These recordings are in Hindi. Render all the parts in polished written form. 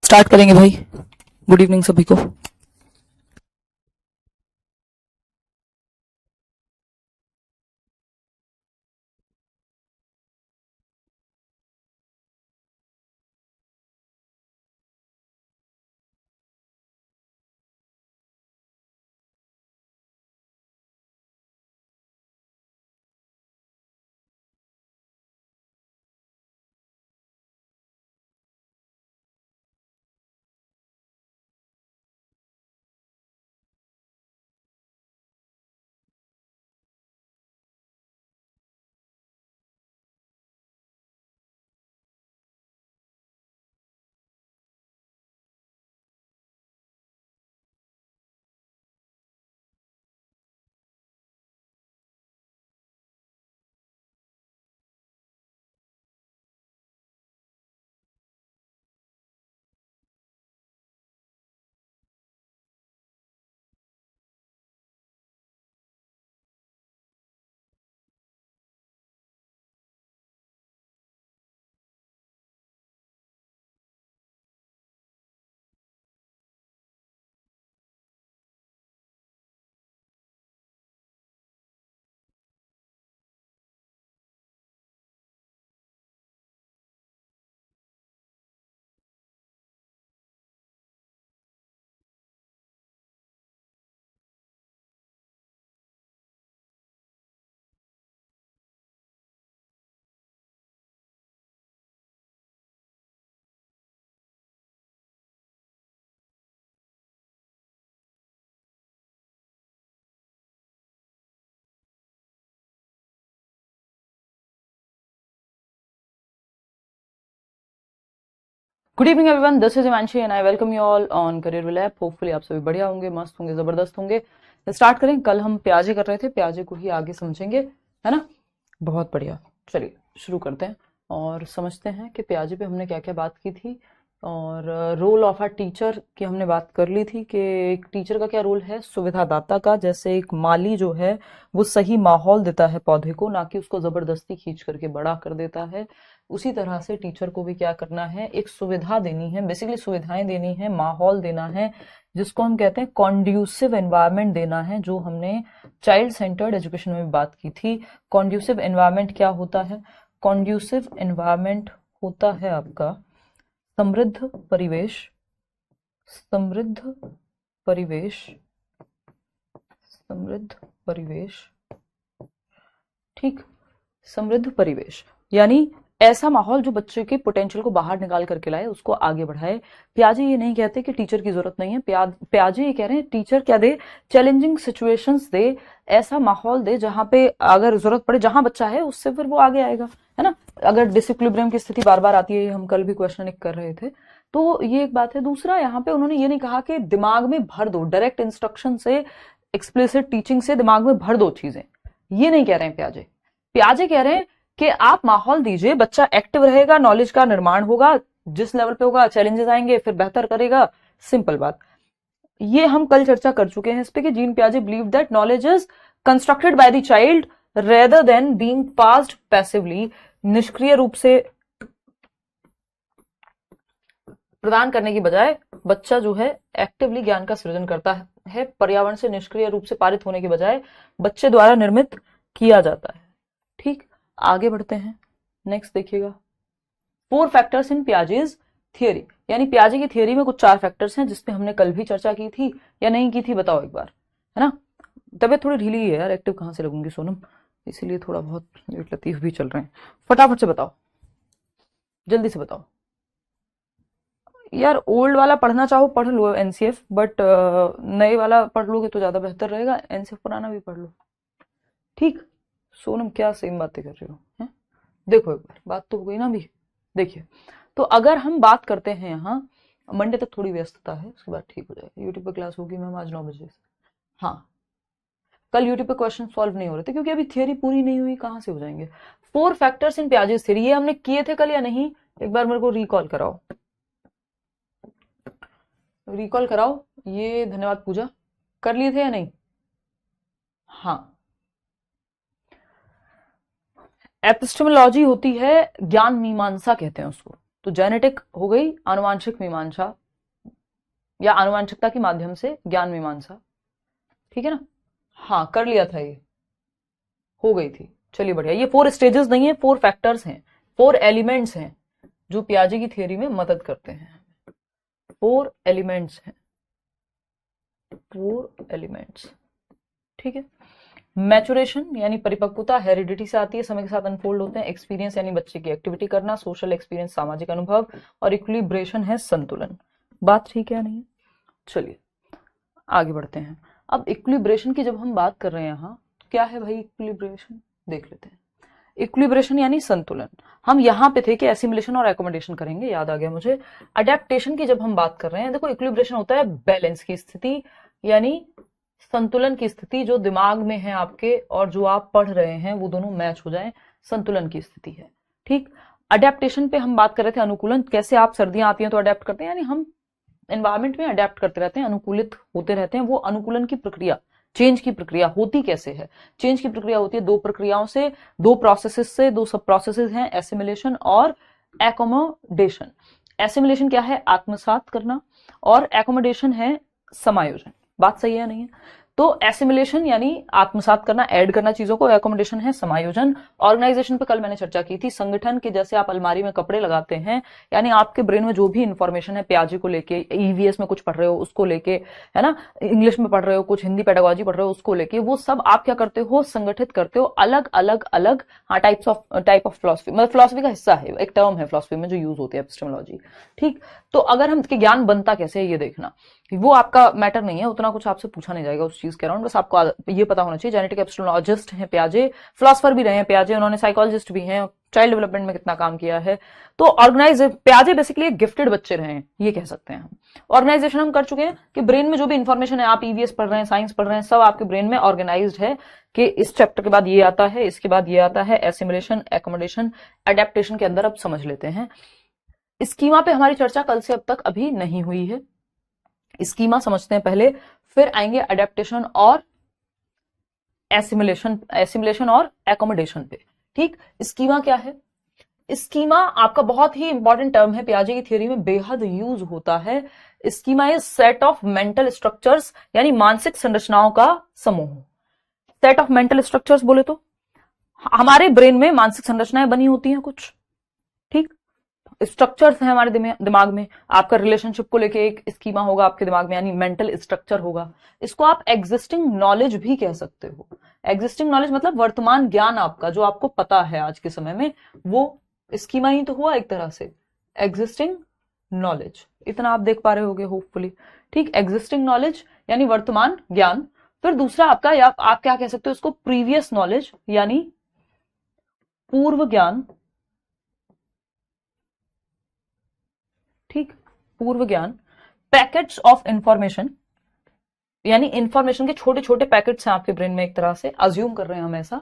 स्टार्ट करेंगे भाई। गुड इवनिंग सभी को। Good evening everyone, this is Himanshi and I welcome you all on career will app. Hopefully आप सभी बढ़िया होंगे, मस्त होंगे, जबरदस्त होंगे। स्टार्ट करें। कल हम प्याजे कर रहे थे, प्याजे को ही आगे समझेंगे, है ना। बहुत बढ़िया, चलिए शुरू करते हैं और समझते हैं कि प्याजे पे हमने क्या क्या बात की थी। और रोल ऑफ अ टीचर की हमने बात कर ली थी कि एक टीचर का क्या रोल है सुविधादाता का। जैसे एक माली जो है वो सही माहौल देता है पौधे को, ना कि उसको जबरदस्ती खींच करके बड़ा कर देता है। उसी तरह से टीचर को भी क्या करना है, एक सुविधा देनी है, बेसिकली सुविधाएं देनी है, माहौल देना है, जिसको हम कहते हैं कॉन्ड्यूसिव एनवायरनमेंट देना है, जो हमने चाइल्ड सेंटर्ड एजुकेशन में भी बात की थी। कॉन्ड्यूसिव एनवायरनमेंट क्या होता है? कॉन्ड्यूसिव एनवायरनमेंट होता है आपका समृद्ध परिवेश, समृद्ध परिवेश, समृद्ध परिवेश, ठीक। समृद्ध परिवेश यानी ऐसा माहौल जो बच्चे के पोटेंशियल को बाहर निकाल करके लाए, उसको आगे बढ़ाए। प्याजे ये नहीं कहते कि टीचर की जरूरत नहीं है, प्याजे ये कह रहे हैं टीचर क्या दे, चैलेंजिंग सिचुएशंस दे, ऐसा माहौल दे जहां पे अगर जरूरत पड़े, जहां बच्चा है उससे फिर वो आगे आएगा, है ना। अगर डिसिक्विलिब्रियम की स्थिति बार बार आती है, हम कल भी क्वेश्चन कर रहे थे, तो ये एक बात है। दूसरा, यहाँ पे उन्होंने ये नहीं कहा कि दिमाग में भर दो, डायरेक्ट इंस्ट्रक्शन से, एक्सप्लिसिट टीचिंग से दिमाग में भर दो चीजें, ये नहीं कह रहे हैं प्याजे। प्याजे कह रहे हैं कि आप माहौल दीजिए, बच्चा एक्टिव रहेगा, नॉलेज का निर्माण होगा, जिस लेवल पे होगा चैलेंजेस आएंगे फिर बेहतर करेगा। सिंपल बात। ये हम कल चर्चा कर चुके हैं इस पे कि जीन प्याजे believe that knowledge is constructed by the child rather than being passed passively. निष्क्रिय रूप से प्रदान करने की बजाय बच्चा जो है एक्टिवली ज्ञान का सृजन करता है, पर्यावरण से निष्क्रिय रूप से पारित होने के बजाय बच्चे द्वारा निर्मित किया जाता है। ठीक, आगे बढ़ते हैं। नेक्स्ट देखिएगा, 4 फैक्टर्स इन प्याजेज थियरी, यानी प्याजे की थियरी में कुछ 4 फैक्टर्स हैं, जिसपे हमने कल भी चर्चा की थी या नहीं की थी, बताओ एक बार, है ना। तबीयत थोड़ी ढीली है यार, एक्टिव कहां से लगूंगी सोनम, इसीलिए थोड़ा बहुत लेट लतीफ भी चल रहे हैं। फटाफट से बताओ, जल्दी से बताओ यार। ओल्ड वाला पढ़ना चाहो पढ़ लो एनसीएफ, बट नए वाला पढ़ लोगे तो ज्यादा बेहतर रहेगा, एनसीएफ पुराना भी पढ़ लो। ठीक, सोनम क्या सेम बातें कर रहे हो, हैं? देखो एक बार, बात तो हो गई ना अभी। देखिए, तो अगर हम बात करते हैं यहाँ, मंडे तक थोड़ी व्यस्तता है, उसके बाद ठीक हो जाएगा। यूट्यूब पे क्लास होगी मैम आज 9 बजे से। हाँ, कल यूट्यूब पे क्वेश्चन सॉल्व नहीं हो रहे थे क्योंकि अभी थियरी पूरी नहीं हुई, कहाँ से हो जाएंगे। 4 फैक्टर्स इन प्याजेस थियरी, ये हमने किए थे कल या नहीं? एक बार मेरे को रिकॉल कराओ, रिकॉल कराओ। ये धन्यवाद पूजा, कर लिए थे या नहीं? हाँ, एपिस्टेमोलॉजी होती है ज्ञान मीमांसा कहते हैं उसको। तो जेनेटिक हो गई, आनुवांशिक मीमांसा, या आनुवांशिकता के माध्यम से ज्ञान मीमांसा, ठीक है ना। हाँ कर लिया था, ये हो गई थी, चलिए बढ़िया। ये 4 स्टेजेस नहीं है, 4 फैक्टर्स हैं, 4 एलिमेंट्स हैं जो पियाजे की थियरी में मदद करते हैं। 4 एलिमेंट्स हैं, 4 एलिमेंट्स, ठीक है। मैचुरेशन यानी परिपक्वता हेरिडिटी से आती है, समय के साथ अनफोल्ड होते हैं। एक्सपीरियंस यानी बच्चे की एक्टिविटी करना, सोशल एक्सपीरियंस सामाजिक अनुभव, और इक्विलिब्रेशन है संतुलन। बात ठीक है नहीं है? चलिए आगे बढ़ते हैं। अब इक्विलिब्रेशन की जब हम बात कर रहे हैं यहाँ, तो क्या है भाई इक्विलिब्रेशन, देख लेते हैं। इक्विलिब्रेशन यानी संतुलन। हम यहाँ पे थे कि एसिमिलेशन और एकोमोडेशन करेंगे, याद आ गया मुझे। अडेप्टेशन की जब हम बात कर रहे हैं, देखो इक्विलिब्रेशन होता है बैलेंस की स्थिति, यानी संतुलन की स्थिति, जो दिमाग में है आपके और जो आप पढ़ रहे हैं वो दोनों मैच हो जाएं, संतुलन की स्थिति है, ठीक। अडेप्टेशन पे हम बात कर रहे थे, अनुकूलन, कैसे आप सर्दियां आती हैं तो अडेप्ट करते हैं, यानी हम एनवायरमेंट में अडेप्ट करते रहते हैं, अनुकूलित होते रहते हैं। वो अनुकूलन की प्रक्रिया, चेंज की प्रक्रिया होती कैसे है? चेंज की प्रक्रिया होती है 2 प्रक्रियाओं से, 2 प्रोसेसेस से, 2 सब प्रोसेसेस हैं, एसिमिलेशन और एकोमोडेशन। एसिमिलेशन क्या है? आत्मसात करना, और एकोमोडेशन है समायोजन। बात सही है नहीं है? तो एसिमिलेशन यानी आत्मसात करना, ऐड करना चीजों को, एकोमोडेशन है समायोजन। ऑर्गेनाइजेशन पे कल मैंने चर्चा की थी, संगठन के जैसे आप अलमारी में कपड़े लगाते हैं, यानी आपके ब्रेन में जो भी इंफॉर्मेशन है पियाजे को लेके, ईवीएस में कुछ पढ़ रहे हो उसको लेके, है ना, इंग्लिश में पढ़ रहे हो, कुछ हिंदी पेडागोजी पढ़ रहे हो उसको लेके, वो सब आप क्या करते हो? संगठित करते हो अलग अलग अलग, हाँ, टाइप ऑफ फिलोसफी, मतलब फिलोसफी का हिस्सा है, एक टर्म है फिलोसफी में जो यूज होती है, एपिस्टेमोलॉजी, ठीक। तो अगर हम इसके ज्ञान बनता कैसे है ये देखना, वो आपका मैटर नहीं है, उतना कुछ आपसे पूछा नहीं जाएगा उस चीज के अराउंड, बस आपको ये पता होना चाहिए। जेनेटिक एपिस्टेमोलॉजिस्ट हैं पियाजे, फिलोसफर भी रहे हैं पियाजे, उन्होंने साइकोलॉजिस्ट भी हैं, चाइल्ड डेवलपमेंट में कितना काम किया है। तो ऑर्गेनाइज पियाजे बेसिकली गिफ्टेड बच्चे रहे हैं, ये कह सकते हैं हम। ऑर्गेनाइजेशन हम कर चुके हैं कि ब्रेन में जो भी इंफॉर्मेशन है, आप ईवीएस पढ़ रहे हैं, साइंस पढ़ रहे हैं, सब आपके ब्रेन में ऑर्गेनाइज्ड है कि इस चैप्टर के बाद ये आता है, इसके बाद ये आता है, एसिमिलेशन, एकोमोडेशन, अडेप्टेशन के अंदर अब समझ लेते हैं। स्कीमा पे हमारी चर्चा कल से अब तक अभी नहीं हुई है, स्कीमा समझते हैं पहले, फिर आएंगे अडेप्टेशन और एसिमिलेशन और एकोमोडेशन पे, ठीक। स्कीमा क्या है? स्कीमा आपका बहुत ही इंपॉर्टेंट टर्म है, पियाजे की थियरी में बेहद यूज होता है। Schema is set of mental structures, यानी मानसिक संरचनाओं का समूह। सेट ऑफ मेंटल स्ट्रक्चर्स बोले तो हमारे ब्रेन में मानसिक संरचनाएं बनी होती हैं कुछ, ठीक। स्ट्रक्चर्स हैं हमारे दिमाग में, आपका रिलेशनशिप को लेके एक स्कीमा होगा आपके दिमाग में, यानी मेंटल स्ट्रक्चर होगा। इसको आप एग्जिस्टिंग नॉलेज भी कह सकते हो। एग्जिस्टिंग नॉलेज मतलब वर्तमान ज्ञान आपका, जो आपको पता है आज के समय में, वो स्कीमा ही तो हुआ एक तरह से, एग्जिस्टिंग नॉलेज। इतना आप देख पा रहे होगे होपफुली, ठीक। एग्जिस्टिंग नॉलेज यानी वर्तमान ज्ञान। फिर दूसरा आपका, या आप क्या कह सकते हो इसको, प्रीवियस नॉलेज, यानी पूर्व ज्ञान, ठीक, पूर्व ज्ञान। पैकेट्स ऑफ इंफॉर्मेशन, यानी इंफॉर्मेशन के छोटे छोटे पैकेट्स हैं आपके ब्रेन में, एक तरह से अज्यूम कर रहे हैं हम ऐसा,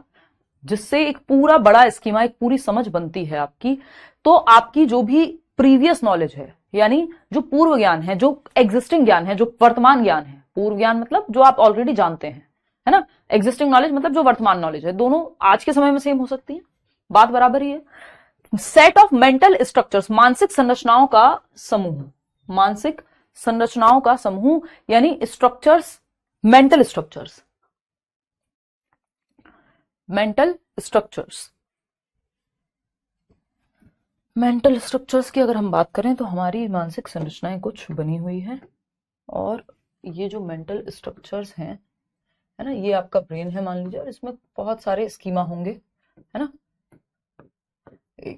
जिससे एक पूरा बड़ा स्कीमा, एक पूरी समझ बनती है आपकी। तो आपकी जो भी प्रीवियस नॉलेज है, यानी जो पूर्व ज्ञान है, जो एग्जिस्टिंग ज्ञान है, जो वर्तमान ज्ञान है, पूर्व ज्ञान मतलब जो आप ऑलरेडी जानते हैं, है ना, एग्जिस्टिंग नॉलेज मतलब जो वर्तमान नॉलेज है, दोनों आज के समय में सेम हो सकती है, बात बराबर ही है। सेट ऑफ मेंटल स्ट्रक्चर्स, मानसिक संरचनाओं का समूह, मानसिक संरचनाओं का समूह, यानी structures, mental structures, mental structures. Mental structures की अगर हम बात करें तो हमारी मानसिक संरचनाएं कुछ बनी हुई हैं, और ये जो मेंटल स्ट्रक्चर्स हैं, है ना, ये आपका ब्रेन है मान लीजिए, और इसमें बहुत सारे स्कीमा होंगे, है ना,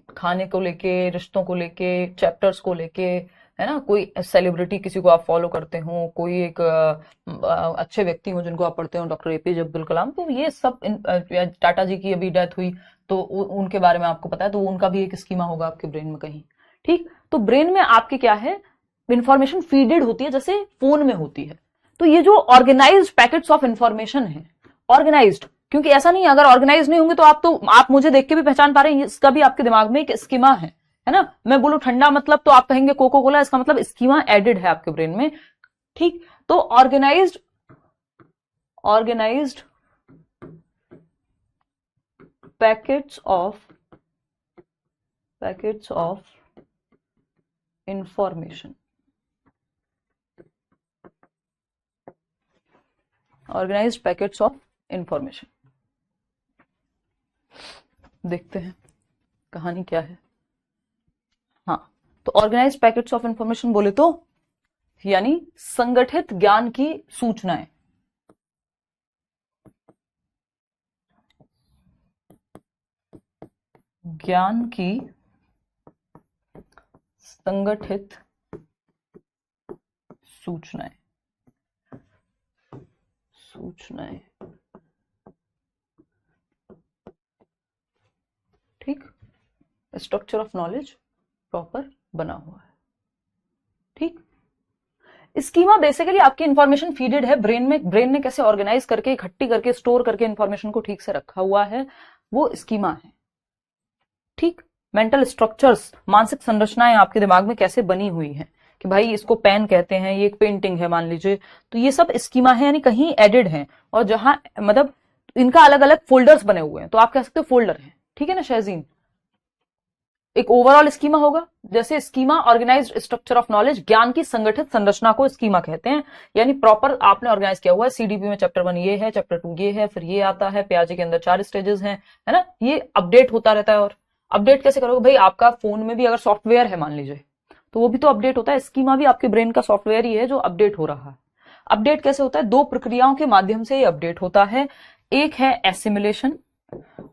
खाने को लेके, रिश्तों को लेके, चैप्टर्स को लेके, है ना, कोई सेलिब्रिटी किसी को आप फॉलो करते हो, कोई एक अच्छे व्यक्ति हो जिनको आप पढ़ते हो, डॉक्टर एपीजे अब्दुल कलाम, तो ये सब टाटा जी की अभी डेथ हुई तो उनके बारे में आपको पता है, तो उनका भी एक स्कीमा होगा आपके ब्रेन में कहीं, ठीक। तो ब्रेन में आपके क्या है, इंफॉर्मेशन फीडेड होती है जैसे फोन में होती है। तो ये जो ऑर्गेनाइज्ड पैकेट्स ऑफ इंफॉर्मेशन है, ऑर्गेनाइज्ड, क्योंकि ऐसा नहीं है अगर ऑर्गेनाइज नहीं होंगे तो आप मुझे देख के भी पहचान पा रहे हैं, इसका भी आपके दिमाग में एक स्कीमा है ना। मैं बोलूं ठंडा मतलब तो आप कहेंगे कोको कोला, इसका मतलब स्कीमा एडेड है आपके ब्रेन में, ठीक। तो organised packets of information, organised packets of information. देखते हैं कहानी क्या है। हाँ, तो ऑर्गेनाइज्ड पैकेट्स ऑफ इंफॉर्मेशन बोले तो यानी संगठित ज्ञान की सूचनाएं। ज्ञान की संगठित सूचनाएं। ठीक, स्ट्रक्चर ऑफ नॉलेज प्रॉपर बना हुआ है। ठीक, स्कीमा बेसिकली आपकी इंफॉर्मेशन फीडेड है ब्रेन में, ब्रेन ने कैसे ऑर्गेनाइज करके इकट्ठी करके स्टोर करके इंफॉर्मेशन को ठीक से रखा हुआ है, वो स्कीमा है। ठीक, मेंटल स्ट्रक्चर्स, मानसिक संरचनाएं आपके दिमाग में कैसे बनी हुई है कि भाई इसको पेन कहते हैं, ये एक पेंटिंग है मान लीजिए, तो ये सब स्कीमा है, यानी कहीं एडेड है, और जहां मतलब इनका अलग अलग फोल्डर्स बने हुए हैं, तो आप कह सकते हो फोल्डर है। ठीक है ना शहजीन? एक ओवरऑल स्कीमा होगा, जैसे schema organised structure of knowledge, ज्ञान की संगठित संरचना को स्कीमा कहते हैं, यानी प्रॉपर आपने ऑर्गेनाइज किया हुआ है। सीडीपी में चैप्टर 1 ये है, चैप्टर 2 ये है, फिर ये आता है, पियाजे के अंदर 4 स्टेजेस हैं, है ना, ये अपडेट होता रहता है। और अपडेट कैसे करोगे भाई? आपका फोन में भी अगर सॉफ्टवेयर है मान लीजिए, तो वो भी तो अपडेट होता है। स्कीमा भी आपके ब्रेन का सॉफ्टवेयर ही है जो अपडेट हो रहा है। अपडेट कैसे होता है? 2 प्रक्रियाओं के माध्यम से ये अपडेट होता है। एक है एसिमिलेशन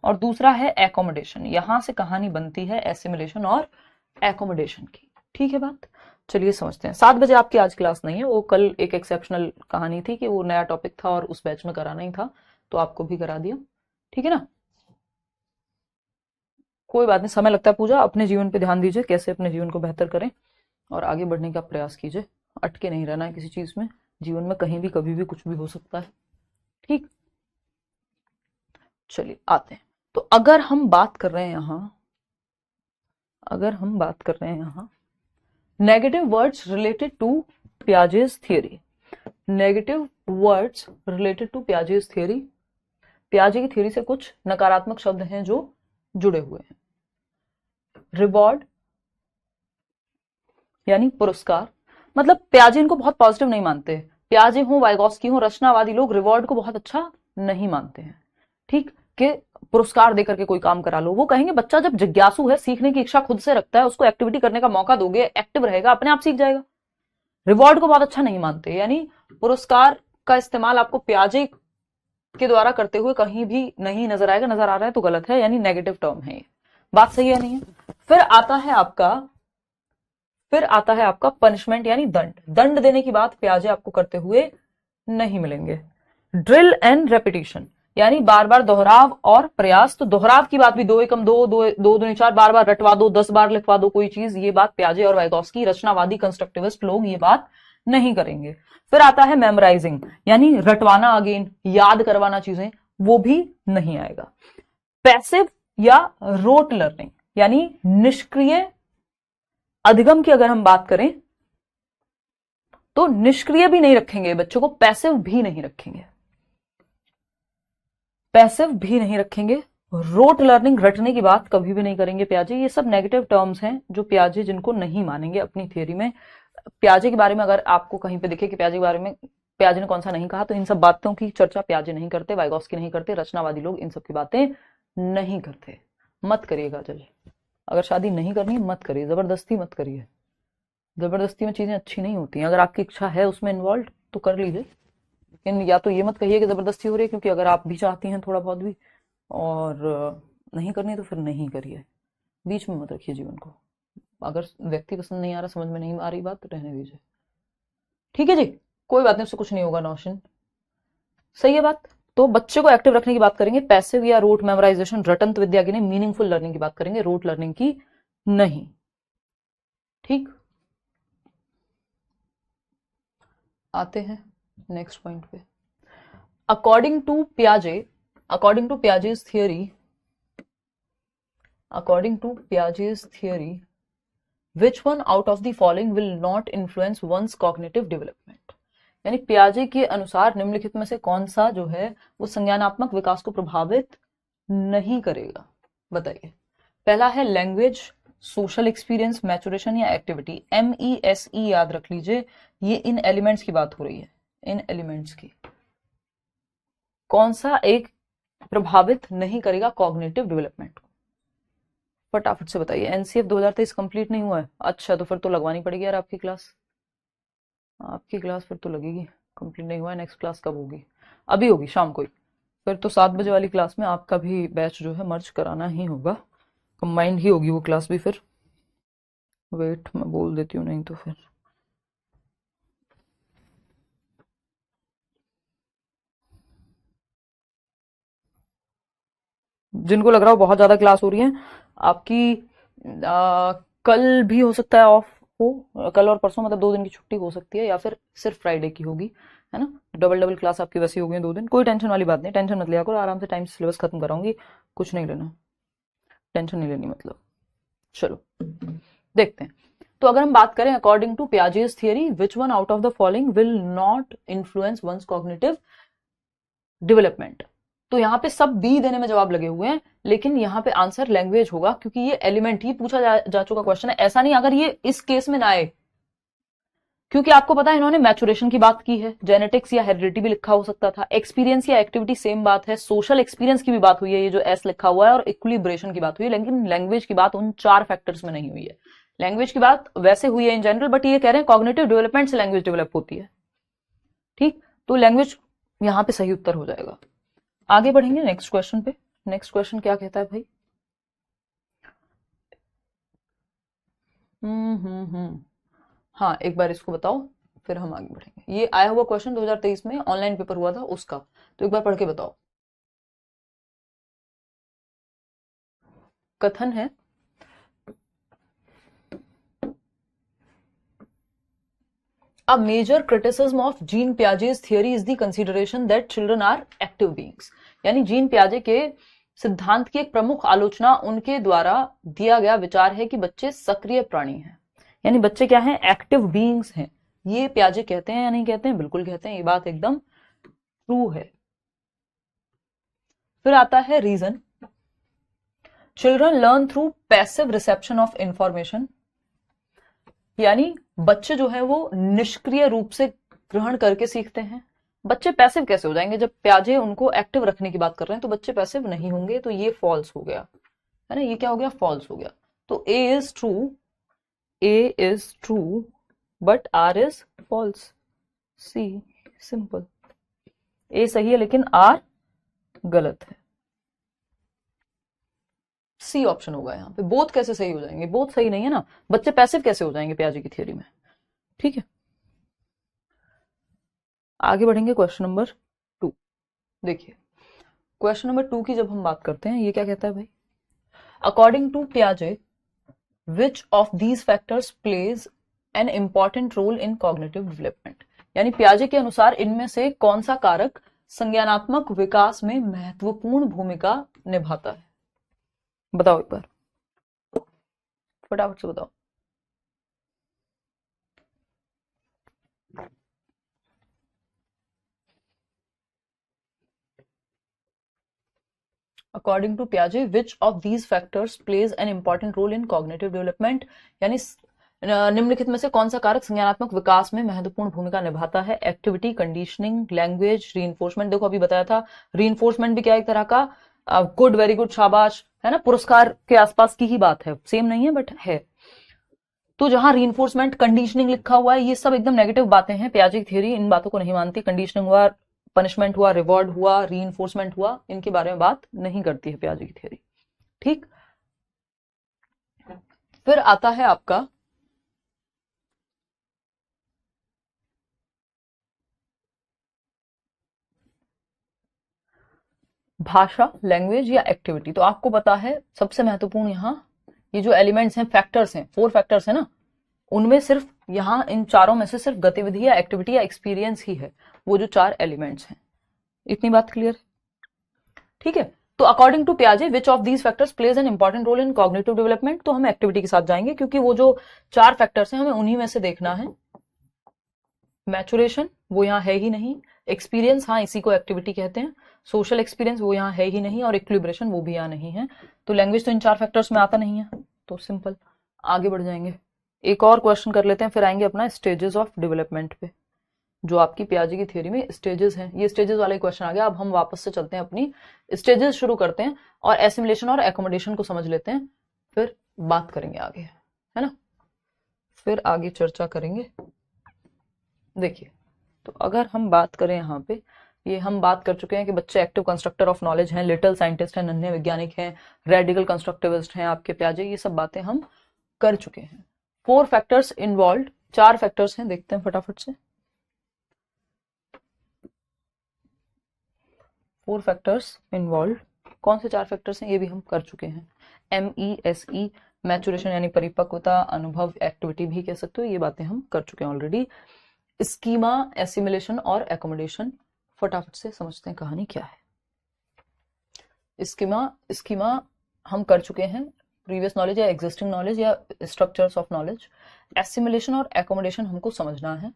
और दूसरा है एकोमोडेशन। यहां से कहानी बनती है एसिमिलेशन और एकोमोडेशन की। ठीक है बात? चलिए समझते हैं। 7 बजे आपकी आज क्लास नहीं है, वो कल एक एक्सेप्शनल कहानी थी कि वो नया टॉपिक था और उस बैच में कराना ही था, तो आपको भी करा दिया। ठीक है ना? कोई बात नहीं, समय लगता है। पूजा, अपने जीवन पे ध्यान दीजिए, कैसे अपने जीवन को बेहतर करें और आगे बढ़ने का प्रयास कीजिए। अटके नहीं रहना है किसी चीज में, जीवन में कहीं भी कभी भी कुछ भी हो सकता है। ठीक, चलिए आते हैं। तो अगर हम बात कर रहे हैं यहां negative words related to Piaget's theory, negative words related to Piaget's theory, पियाजे की थियरी से कुछ नकारात्मक शब्द हैं जो जुड़े हुए हैं। रिवॉर्ड यानी पुरस्कार, मतलब पियाजे इनको बहुत पॉजिटिव नहीं मानते। पियाजे हो, वाइगॉस्की हो, रचनावादी लोग रिवॉर्ड को बहुत अच्छा नहीं मानते हैं। ठीक, कि पुरस्कार देकर के कोई काम करा लो। वो कहेंगे बच्चा जब जिज्ञासु है, सीखने की इच्छा खुद से रखता है, उसको एक्टिविटी करने का मौका दोगे, एक्टिव रहेगा, अपने आप सीख जाएगा। रिवॉर्ड को बहुत अच्छा नहीं मानते, यानी पुरस्कार का इस्तेमाल आपको पियाजे के द्वारा करते हुए कहीं भी नहीं नजर आएगा। नजर आ रहा है तो गलत है, यानी नेगेटिव टर्म है ये। बात सही है नहीं है? फिर आता है आपका पनिशमेंट यानी दंड। दंड देने की बात पियाजे आपको करते हुए नहीं मिलेंगे। ड्रिल एंड रेपिटेशन यानी बार बार दोहराव और प्रयास। तो दोहराव की बात भी 2 एकम 2, 2 दूनी 4, बार बार रटवा दो, 10 बार लिखवा दो कोई चीज, ये बात पियाजे और वाइगॉस्की रचनावादी कंस्ट्रक्टिविस्ट लोग ये बात नहीं करेंगे। फिर आता है मेमोराइजिंग यानी रटवाना, अगेन याद करवाना चीजें, वो भी नहीं आएगा। पैसिव या रोट लर्निंग यानी निष्क्रिय अधिगम की अगर हम बात करें तो निष्क्रिय भी नहीं रखेंगे बच्चों को, पैसिव भी नहीं रखेंगे, रोट लर्निंग रटने की बात कभी भी नहीं करेंगे पियाजे। ये सब नेगेटिव टर्म्स हैं जो पियाजे जिनको नहीं मानेंगे अपनी थियरी में। पियाजे के बारे में अगर आपको कहीं पे दिखे कि पियाजे के बारे में पियाजे ने कौन सा नहीं कहा, तो इन सब बातों की चर्चा पियाजे नहीं करते, वाइगॉस्की नहीं करते, रचनावादी लोग इन सब की बातें नहीं करते। मत करिएगा जल्दी, अगर शादी नहीं करनी मत करिए, जबरदस्ती मत करिए। जबरदस्ती में चीजें अच्छी नहीं होती हैं। अगर आपकी इच्छा है उसमें इन्वॉल्व तो कर लीजिए, लेकिन या तो ये मत कहिए कि जबरदस्ती हो रही है, क्योंकि अगर आप भी चाहती हैं थोड़ा बहुत भी और नहीं करनी तो फिर नहीं करिए। बीच में मत रखिए जीवन को। अगर व्यक्ति पसंद नहीं आ रहा, समझ में नहीं आ रही बात, तो रहने दीजिए। ठीक है जी, कोई बात नहीं, उससे कुछ नहीं होगा। नौशन सही है बात। तो बच्चे को एक्टिव रखने की बात करेंगे, पैसिव या रोट मेमोराइजेशन, रटंत विद्या की नहीं, मीनिंगफुल लर्निंग की बात करेंगे, रोट लर्निंग की नहीं। ठीक, आते हैं नेक्स्ट पॉइंट पे। According to Piaget's theory, which one out of the following will not influence one's cognitive development? यानी पियाजे के अनुसार निम्नलिखित में से कौन सा जो है वो संज्ञानात्मक विकास को प्रभावित नहीं करेगा? बताइए। पहला है लैंग्वेज, सोशल एक्सपीरियंस, मैचुरेशन या एक्टिविटी। MESE याद रख लीजिए, ये इन एलिमेंट्स की बात हो रही है, इन एलिमेंट्स की। कौन सा एक प्रभावित नहीं करेगा कॉग्निटिव डेवलपमेंट को? फटाफट से बताइए। एनसीएफ 2023 कंप्लीट नहीं हुआ है? अच्छा, तो फिर तो लगवानी पड़ेगी यार आपकी क्लास। आपकी क्लास फिर तो लगेगी। कंप्लीट नहीं हुआ है, नेक्स्ट क्लास कब होगी? अभी होगी शाम को ही। फिर तो 7 बजे वाली क्लास में आपका भी बैच जो है मर्ज कराना ही होगा, कंबाइंड ही होगी वो क्लास भी। फिर वेट मैं बोल देती हूँ, नहीं तो फिर जिनको लग रहा हो बहुत ज्यादा क्लास हो रही है आपकी, कल भी हो सकता है ऑफ हो, कल और परसों मतलब 2 दिन की छुट्टी हो सकती है, या फिर सिर्फ फ्राइडे की होगी, है ना। डबल डबल क्लास आपकी वैसी हो गई 2 दिन। कोई टेंशन वाली बात नहीं, टेंशन मत लिया करो, आराम से टाइम से सिलेबस खत्म कराऊंगी, कुछ नहीं लेना, टेंशन नहीं लेनी मतलब। चलो देखते हैं। तो अगर हम बात करें according to Piaget's theory, which one out of the following will not influence one's cognitive development? तो यहाँ पे सब बी देने में जवाब लगे हुए हैं, लेकिन यहाँ पे आंसर लैंग्वेज होगा, क्योंकि ये एलिमेंट ही पूछा जा चुका क्वेश्चन है। ऐसा नहीं अगर ये इस केस में ना आए, क्योंकि आपको पता है इन्होंने मैचुरेशन की बात की है, जेनेटिक्स या हेरिडिटी भी लिखा हो सकता था, एक्सपीरियंस या एक्टिविटी सेम बात है, सोशल एक्सपीरियंस की भी बात हुई है, ये जो एस लिखा हुआ है, और इक्विलिब्रेशन की बात हुई है, लेकिन लैंग्वेज की बात उन 4 फैक्टर्स में नहीं हुई है। लैंग्वेज की बात वैसे हुई है इन जनरल, बट ये कह रहे हैं कॉग्निटिव डेवलपमेंट से लैंग्वेज डेवलप होती है। ठीक, तो लैंग्वेज यहां पे सही उत्तर हो जाएगा। आगे बढ़ेंगे नेक्स्ट क्वेश्चन पे। नेक्स्ट क्वेश्चन क्या कहता है भाई? हाँ, एक बार इसको बताओ, फिर हम आगे बढ़ेंगे। ये आया हुआ क्वेश्चन 2023 में ऑनलाइन पेपर हुआ था उसका, तो एक बार पढ़ के बताओ। कथन है, A major criticism of Jean Piaget's theory is the consideration that children are active beings। यानी जीन पियाजे के सिद्धांत की एक प्रमुख आलोचना उनके द्वारा दिया गया विचार है कि बच्चे सक्रिय प्राणी हैं। यानी बच्चे क्या हैं? एक्टिव बीइंग्स हैं। ये पियाजे कहते हैं या नहीं कहते हैं? बिल्कुल कहते हैं, ये बात एकदम ट्रू है। फिर आता है reason, children learn through passive reception of information. यानी बच्चे जो है वो निष्क्रिय रूप से ग्रहण करके सीखते हैं। बच्चे पैसिव कैसे हो जाएंगे? जब पियाजे उनको एक्टिव रखने की बात कर रहे हैं तो बच्चे पैसिव नहीं होंगे, तो ये फॉल्स हो गया, है ना। ये क्या हो गया? फॉल्स हो गया। तो A is true, A is true but R is false. C, simple. A सही है लेकिन आर गलत है। सी ऑप्शन होगा यहाँ पे। बोथ कैसे सही हो जाएंगे? बोथ सही नहीं है ना। बच्चे पैसिव कैसे हो जाएंगे पियाजे की थियरी में? ठीक है, आगे बढ़ेंगे। क्वेश्चन नंबर 2 देखिए। क्वेश्चन नंबर 2 की जब हम बात करते हैं, ये क्या कहता है भाई? अकॉर्डिंग टू पियाजे, which of these factors plays an important role in cognitive development? यानी पियाजे के अनुसार इनमें से कौन सा कारक संज्ञानात्मक विकास में महत्वपूर्ण भूमिका निभाता है? बताओ एक बार, फटाफट से बताओ। अकॉर्डिंग टू पियाजे, which of these factors plays an important role in cognitive development? यानी निम्नलिखित में से कौन सा कारक संज्ञानात्मक विकास में महत्वपूर्ण भूमिका निभाता है? Activity, conditioning, language, reinforcement. देखो अभी बताया था, रीइंफोर्समेंट भी क्या एक तरह का गुड, वेरी गुड, शाबाश, है ना, पुरस्कार के आसपास की ही बात है, सेम नहीं है बट है। तो जहां रीइंफोर्समेंट, कंडीशनिंग लिखा हुआ है, ये सब एकदम नेगेटिव बातें हैं। पियाजे की थ्योरी इन बातों को नहीं मानती। कंडीशनिंग हुआ, पनिशमेंट हुआ, रिवॉर्ड हुआ, रीइंफोर्समेंट हुआ, इनके बारे में बात नहीं करती है पियाजे की थ्योरी। ठीक, फिर आता है आपका भाषा, लैंग्वेज या एक्टिविटी। तो आपको पता है सबसे महत्वपूर्ण यहाँ ये जो एलिमेंट्स हैं, फैक्टर्स हैं, 4 फैक्टर्स है ना, उनमें सिर्फ यहाँ इन चारों में से सिर्फ गतिविधि या एक्टिविटी या एक्सपीरियंस ही है, वो जो 4 एलिमेंट्स हैं। इतनी बात क्लियर? ठीक है, तो अकॉर्डिंग टू पियाजे, which of these factors plays an important role in cognitive development? तो हम एक्टिविटी के साथ जाएंगे, क्योंकि वो जो 4 फैक्टर्स हैं हमें उन्हीं में से देखना है। मैचुरेशन वो यहाँ है ही नहीं, एक्सपीरियंस हाँ इसी को एक्टिविटी कहते हैं, सोशल एक्सपीरियंस वो यहाँ है ही नहीं, और इक्विलिब्रेशन वो भी यहाँ नहीं है। तो लैंग्वेज तो इन 4 फैक्टर्स में आता नहीं है, तो सिंपल आगे बढ़ जाएंगे। एक और क्वेश्चन कर लेते हैं, फिर आएंगे अपना स्टेजेस ऑफ डेवलपमेंट पे। जो आपकी पियाजे की थ्योरी में स्टेजेस हैं, ये स्टेजेस वाला क्वेश्चन आ गया। अब हम वापस से चलते हैं, अपनी स्टेजेस शुरू करते हैं और एसिमिलेशन और एकोमोडेशन को समझ लेते हैं, फिर बात करेंगे आगे, है ना, फिर आगे चर्चा करेंगे। देखिए, तो अगर हम बात करें यहाँ पे, ये हम बात कर चुके हैं कि बच्चे एक्टिव कंस्ट्रक्टर ऑफ नॉलेज हैं, लिटिल साइंटिस्ट हैं, नन्हे वैज्ञानिक हैं, रेडिकल कंस्ट्रक्टिविस्ट हैं आपके प्याजे, ये सब बातें हम कर चुके हैं। 4 फैक्टर्स इन्वॉल्व, 4 फैक्टर्स हैं, देखते हैं फटाफट से। 4 फैक्टर्स इन्वॉल्व, कौन से 4 फैक्टर्स हैं ये भी हम कर चुके हैं। MESE, मैचुरेशन यानी परिपक्वता, अनुभव, एक्टिविटी भी कह सकते हो, ये बातें हम कर चुके हैं ऑलरेडी। स्कीमा, एसिमिलेशन और एकोमोडेशन, फटाफट से समझते हैं कहानी क्या है। स्कीमा हम कर चुके हैं, प्रीवियस नॉलेज या एग्जिस्टिंग नॉलेज या स्ट्रक्चर्स ऑफ नॉलेज। एसिमिलेशन और एकोमोडेशन हमको समझना है।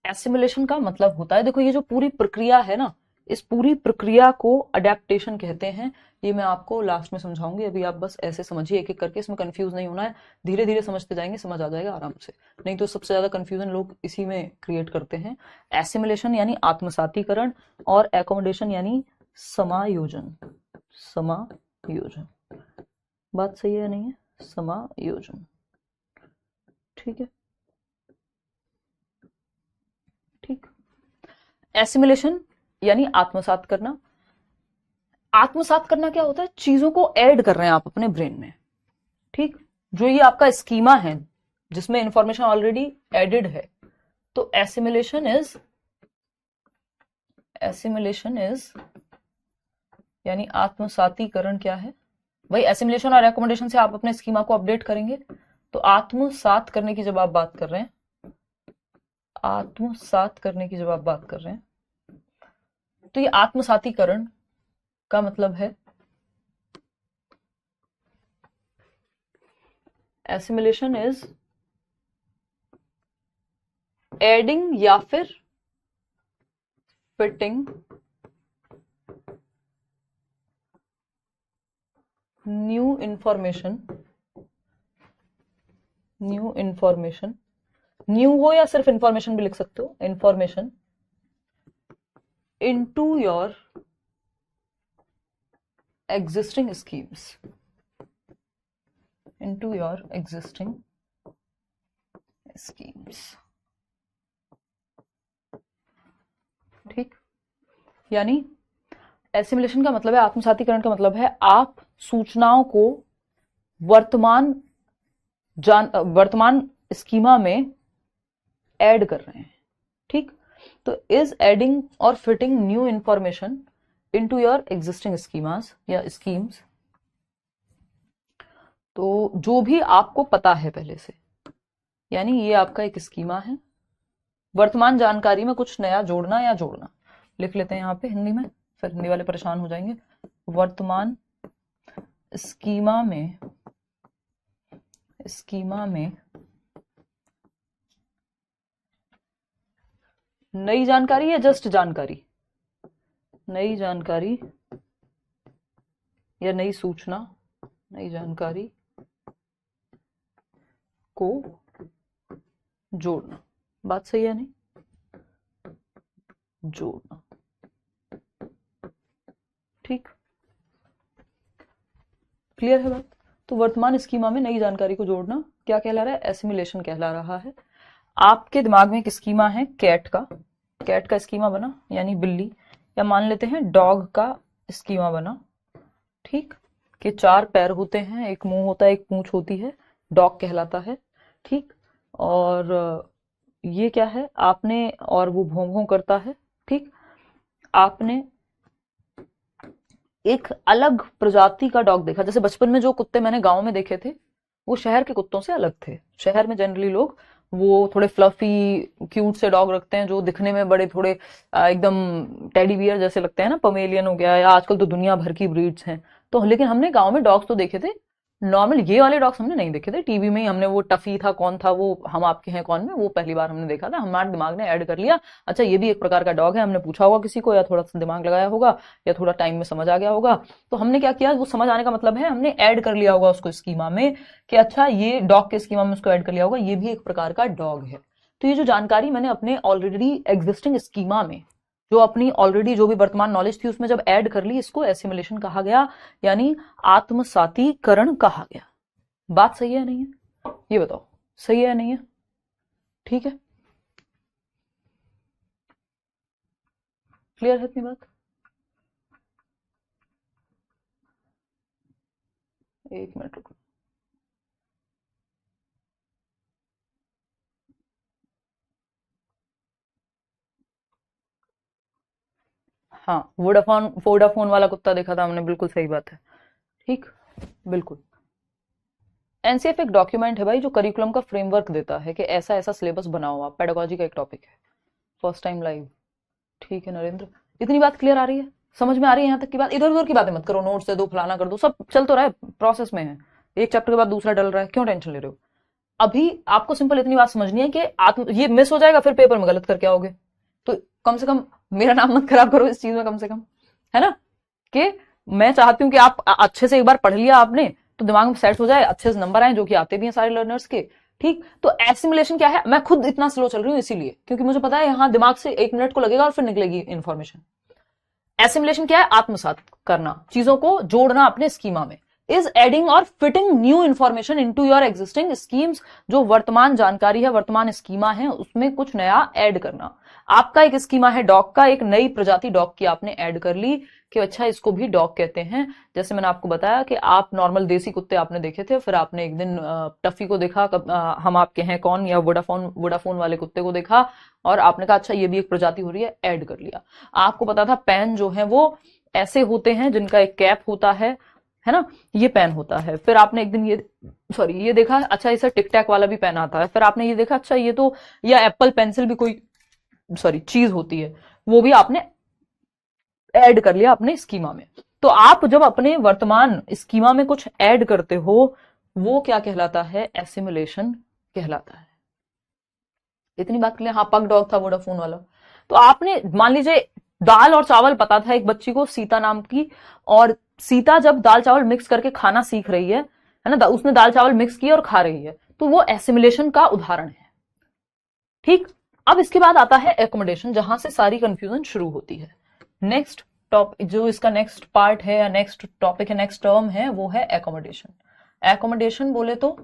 एसिमिलेशन का मतलब होता है, देखो ये जो पूरी प्रक्रिया है ना, इस पूरी प्रक्रिया को अडेप्टेशन कहते हैं। ये मैं आपको लास्ट में समझाऊंगी, अभी आप बस ऐसे समझिए एक एक करके, इसमें कंफ्यूज नहीं होना है, धीरे धीरे समझते जाएंगे, समझ आ जाएगा आराम से। नहीं तो सबसे ज्यादा कंफ्यूजन लोग इसी में क्रिएट करते हैं। एसिमिलेशन यानी आत्मसातीकरण और एकोमोडेशन यानी समायोजन। समायोजन, बात सही है नहीं है? समायोजन, ठीक है, ठीक। एसिमिलेशन यानी आत्मसात करना। आत्मसात करना क्या होता है? चीजों को ऐड कर रहे हैं आप अपने ब्रेन में, ठीक। जो ये आपका स्कीमा है जिसमें इंफॉर्मेशन ऑलरेडी एडेड है, तो एसिमिलेशन इज यानी आत्मसातीकरण क्या है भाई? एसिमिलेशन और एकोमोडेशन से आप अपने स्कीमा को अपडेट करेंगे। तो आत्मसात करने की जब आप बात कर रहे हैं, आत्मसात करने की जब आप बात कर रहे हैं, तो ये आत्मसातीकरण का मतलब है एसिमिलेशन इज एडिंग या फिर फिटिंग न्यू इंफॉर्मेशन, न्यू हो या सिर्फ इंफॉर्मेशन भी लिख सकते हो, information into your existing schemes, into your existing schemes, ठीक। यानी एसिमिलेशन का मतलब है, आत्मसातीकरण का मतलब है आप सूचनाओं को वर्तमान स्कीमा में ऐड कर रहे हैं, ठीक। तो इज एडिंग और fitting new information into your existing schemas या schemes, तो जो भी आपको पता है पहले से, यानी ये आपका एक स्कीमा है, वर्तमान जानकारी में कुछ नया जोड़ना या जोड़ना। लिख लेते हैं यहाँ पे हिंदी में, फिर हिंदी वाले परेशान हो जाएंगे। वर्तमान स्कीमा में नई जानकारी या जस्ट जानकारी, नई जानकारी या नई सूचना, नई जानकारी को जोड़ना, बात सही है नहीं? जोड़ना, ठीक, क्लियर है बात? तो वर्तमान स्कीमा में नई जानकारी को जोड़ना क्या कहला रहा है? एसिमिलेशन कहला रहा है। आपके दिमाग में एक स्कीमा है कैट का स्कीमा बना, यानी बिल्ली, या मान लेते हैं डॉग का स्कीमा बना, ठीक, कि 4 पैर होते हैं, एक मुंह होता है, एक पूंछ होती है, डॉग कहलाता है, ठीक। और ये क्या है आपने, और वो भौं भौं करता है, ठीक। आपने एक अलग प्रजाति का डॉग देखा, जैसे बचपन में जो कुत्ते मैंने गांव में देखे थे वो शहर के कुत्तों से अलग थे। शहर में जनरली लोग वो थोड़े फ्लफी क्यूट से डॉग रखते हैं जो दिखने में बड़े थोड़े एकदम टेडी बियर जैसे लगते हैं ना, पमेलियन हो गया, या आजकल तो दुनिया भर की ब्रीड्स हैं। तो लेकिन हमने गांव में डॉग्स तो देखे थे, नॉर्मल ये वाले डॉग्स हमने नहीं देखे थे। टीवी में ही हमने वो टफी था, कौन था वो, हम आपके हैं कौन में, वो पहली बार हमने देखा था। हमारे दिमाग ने ऐड कर लिया, अच्छा ये भी एक प्रकार का डॉग है, हमने पूछा होगा किसी को, या थोड़ा सा दिमाग लगाया होगा, या थोड़ा टाइम में समझ आ गया होगा। तो हमने क्या किया, वो समझ आने का मतलब है हमने ऐड कर लिया होगा उसको स्कीमा में, कि अच्छा ये डॉग के स्कीमा में उसको ऐड कर लिया होगा, ये भी एक प्रकार का डॉग है। तो ये जो जानकारी मैंने अपने ऑलरेडी एग्जिस्टिंग स्कीमा में, जो अपनी ऑलरेडी जो भी वर्तमान नॉलेज थी उसमें जब ऐड कर ली, इसको एसिमिलेशन कहा गया, यानी आत्मसातीकरण कहा गया। बात सही है नहीं है, ये बताओ सही है नहीं है? ठीक है, क्लियर है इतनी बात? एक मिनट रुको। हाँ, वोडाफोन वोडाफोन वाला कुत्ता देखा था हमने, बिल्कुल सही बात है। ठीक, बिल्कुल। एनसीएफ एक डॉक्यूमेंट है भाई जो करिकुलम का फ्रेमवर्क देता है कि ऐसा ऐसा सिलेबस बनाओ आप, पेडागोजी का एक टॉपिक है। First time live. ठीक है नरेंद्र, इतनी बात क्लियर आ रही है, समझ में आ रही है यहाँ तक की बात? इधर उधर की बातें मत करो, नोट्स दे दो, फलाना कर दो, सब चल तो रहा है, प्रोसेस में है, एक चैप्टर के बाद दूसरा डल रहा है, क्यों टेंशन ले रहे हो? अभी आपको सिंपल इतनी बात समझनी है कि ये मिस हो जाएगा, फिर पेपर में गलत करके आओगे, तो कम से कम मेरा नाम मत खराब करो इस चीज में, कम से कम, है ना? कि मैं चाहती हूं कि आप अच्छे से एक बार पढ़ लिया आपने तो दिमाग में सेट हो जाए, अच्छे से नंबर आए, जो कि आते भी हैं सारे लर्नर्स के। ठीक, तो एसिमुलेशन क्या है? मैं खुद इतना स्लो चल रही हूँ इसीलिए, क्योंकि मुझे पता है यहाँ दिमाग से 1 मिनट को लगेगा और फिर निकलेगी इंफॉर्मेशन। एसिमुलेशन क्या है? आत्मसात करना, चीजों को जोड़ना अपने स्कीमा में। इज एडिंग और fitting new information into your existing schemes, जो वर्तमान जानकारी है, वर्तमान स्कीमा है, उसमें कुछ नया ऐड करना। आपका एक स्कीमा है डॉग का, एक नई प्रजाति डॉग की आपने ऐड कर ली कि अच्छा इसको भी डॉग कहते हैं। जैसे मैंने आपको बताया कि आप नॉर्मल देसी कुत्ते आपने देखे थे, फिर आपने एक दिन टफी को देखा, हम आपके हैं कौन, या वोडाफोन वाले कुत्ते को देखा, और आपने कहा अच्छा ये भी एक प्रजाति हो रही है, ऐड कर लिया। आपको पता था पैन जो है वो ऐसे होते हैं जिनका एक कैप होता है ना, ये पेन होता है। फिर आपने एक दिन ये देखा, अच्छा इसे टिक टैक वाला भी पेन आता है। फिर आपने ये देखा अच्छा ये तो, या एप्पल पेंसिल भी कोई चीज होती है, वो भी आपने ऐड कर लिया अपने स्कीमा में। तो आप जब अपने वर्तमान स्कीमा में कुछ ऐड करते हो, वो क्या कहलाता है? एसिमुलेशन कहलाता है। इतनी बात के लिए, हाँ पग डॉग था वोडाफोन वाला। तो आपने मान लीजिए दाल और चावल पता था एक बच्ची को, सीता नाम की, और सीता जब दाल चावल मिक्स करके खाना सीख रही है ना, उसने दाल चावल मिक्स किया और खा रही है, तो वो एसिमुलेशन का उदाहरण है। ठीक, अब इसके बाद आता है एकोमोडेशन, जहां से सारी कंफ्यूजन शुरू होती है। नेक्स्ट टॉपिक, जो इसका नेक्स्ट पार्ट है या नेक्स्ट टॉपिक है, नेक्स्ट टर्म है, वो है एकोमोडेशन। एकोमोडेशन बोले तो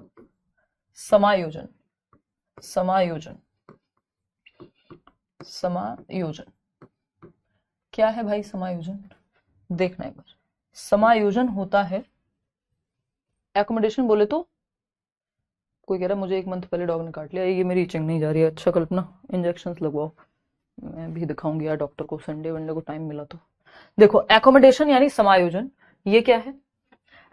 समायोजन, समायोजन, समायोजन। क्या है भाई समायोजन? देखना एक बार। समायोजन होता है, एकोमोडेशन बोले तो, कोई कह रहा है मुझे 1 मंथ पहले डॉग ने काट लिया, ये मेरी इचिंग नहीं जा रही है। अच्छा कल्पना, इंजेक्शंस लगवाओ, मैं भी दिखाऊंगी यार डॉक्टर को, संडे वनडे को टाइम मिला तो। देखो एकोमोडेशन यानी समायोजन, ये क्या है?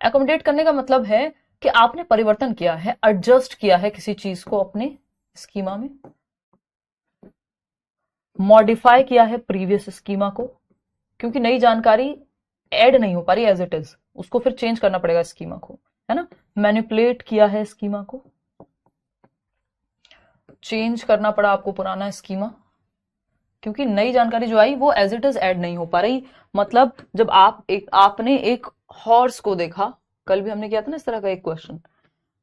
एकोमोडेट करने का मतलब है कि आपने परिवर्तन किया है, एडजस्ट किया है किसी चीज को अपने स्कीमा में, मॉडिफाई किया है प्रीवियस स्कीमा को, क्योंकि नई जानकारी ऐड नहीं हो पा रही एज इट इज, उसको फिर चेंज करना पड़ेगा स्कीमा को, है ना? मैनिपुलेट किया है स्कीमा को, चेंज करना पड़ा आपको पुराना स्कीमा, क्योंकि नई जानकारी जो आई वो एज इट इज ऐड नहीं हो पा रही। मतलब जब आपने एक हॉर्स को देखा, कल भी हमने किया था ना इस तरह का एक क्वेश्चन।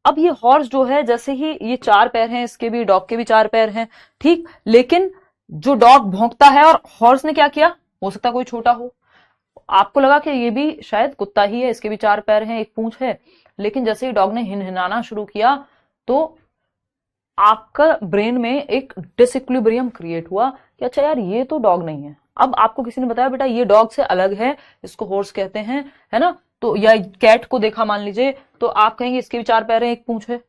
अब ये हॉर्स जो है, जैसे ही ये 4 पैर हैं, इसके भी, डॉग के भी 4 पैर हैं, ठीक, लेकिन जो डॉग भौंकता है और हॉर्स ने क्या किया, हो सकता है कोई छोटा हो, आपको लगा कि ये भी शायद कुत्ता ही है, इसके भी 4 पैर हैं, एक पूंछ है, लेकिन जैसे ही डॉग ने हिनहिनाना शुरू किया तो आपका ब्रेन में एक डिसइक्विलिब्रियम क्रिएट हुआ कि अच्छा यार ये तो डॉग नहीं है। अब आपको किसी ने बताया बेटा ये डॉग से अलग है, इसको हॉर्स कहते हैं, है ना? तो या कैट को देखा मान लीजिए, तो आप कहेंगे इसके भी 4 पैर हैं, एक पूंछ है।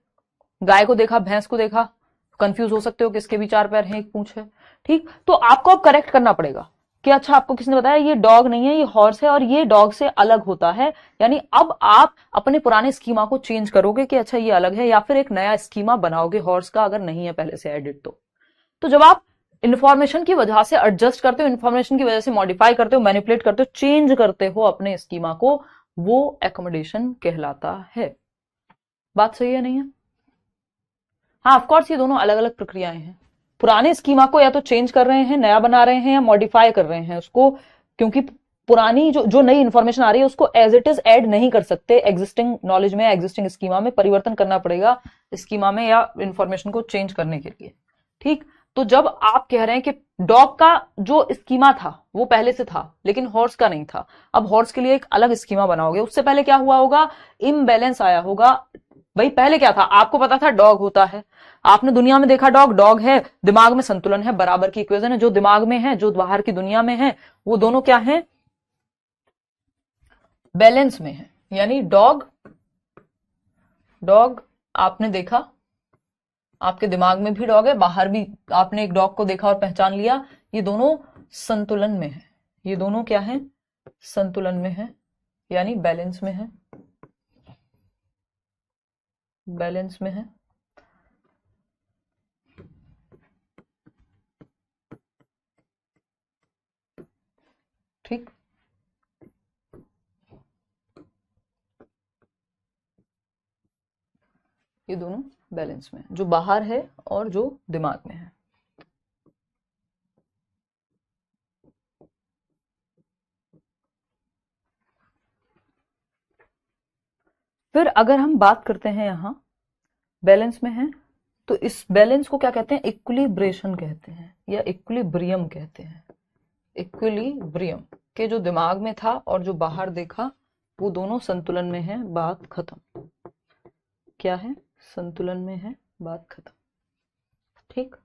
गाय को देखा, भैंस को देखा, कंफ्यूज हो सकते हो कि इसके भी 4 पैर हैं, एक पूंछ है। ठीक, तो आपको अब करेक्ट करना पड़ेगा कि अच्छा आपको किसने बताया ये डॉग नहीं है, ये हॉर्स है, और ये डॉग से अलग होता है। यानी अब आप अपने पुराने स्कीमा को चेंज करोगे कि अच्छा ये अलग है, या फिर एक नया स्कीमा बनाओगे हॉर्स का, अगर नहीं है पहले से एडिट तो जब आप इंफॉर्मेशन की वजह से एडजस्ट करते हो, इंफॉर्मेशन की वजह से मॉडिफाई करते हो, मैनिपुलेट करते हो, चेंज करते हो अपने स्कीमा को, वो एकोमोडेशन कहलाता है। बात सही है नहीं है? हाँ ऑफकोर्स ये दोनों अलग अलग प्रक्रियाएं हैं। पुराने स्कीमा को या तो चेंज कर रहे हैं, नया बना रहे हैं, या मॉडिफाई कर रहे हैं उसको, क्योंकि पुरानी जो नई इंफॉर्मेशन आ रही है उसको एज इट इज ऐड नहीं कर सकते एग्जिस्टिंग नॉलेज में, एग्जिस्टिंग स्कीमा में, परिवर्तन करना पड़ेगा स्कीमा में या इंफॉर्मेशन को चेंज करने के लिए। ठीक, तो जब आप कह रहे हैं कि डॉग का जो स्कीमा था वो पहले से था लेकिन हॉर्स का नहीं था, अब हॉर्स के लिए एक अलग स्कीमा बनाओगे, उससे पहले क्या हुआ होगा, इम्बैलेंस आया होगा। भाई पहले क्या था, आपको पता था डॉग होता है, आपने दुनिया में देखा डॉग, डॉग है, दिमाग में संतुलन है, बराबर की इक्वेशन है, जो दिमाग में है जो बाहर की दुनिया में है वो दोनों क्या है, बैलेंस में है। यानी डॉग, डॉग आपने देखा, आपके दिमाग में भी डॉग है, बाहर भी आपने एक डॉग को देखा और पहचान लिया, ये दोनों संतुलन में है, ये दोनों क्या है, संतुलन में है, यानी बैलेंस में है, बैलेंस में है। ठीक, ये दोनों बैलेंस में है, जो बाहर है और जो दिमाग में है। फिर अगर हम बात करते हैं यहां बैलेंस में है, तो इस बैलेंस को क्या कहते हैं, इक्विलिब्रेशन कहते हैं या इक्विलिब्रियम कहते हैं। इक्विलिब्रियम के जो दिमाग में था और जो बाहर देखा वो दोनों संतुलन में है, बात खत्म। क्या है, संतुलन में है, बात खत्म। ठीक,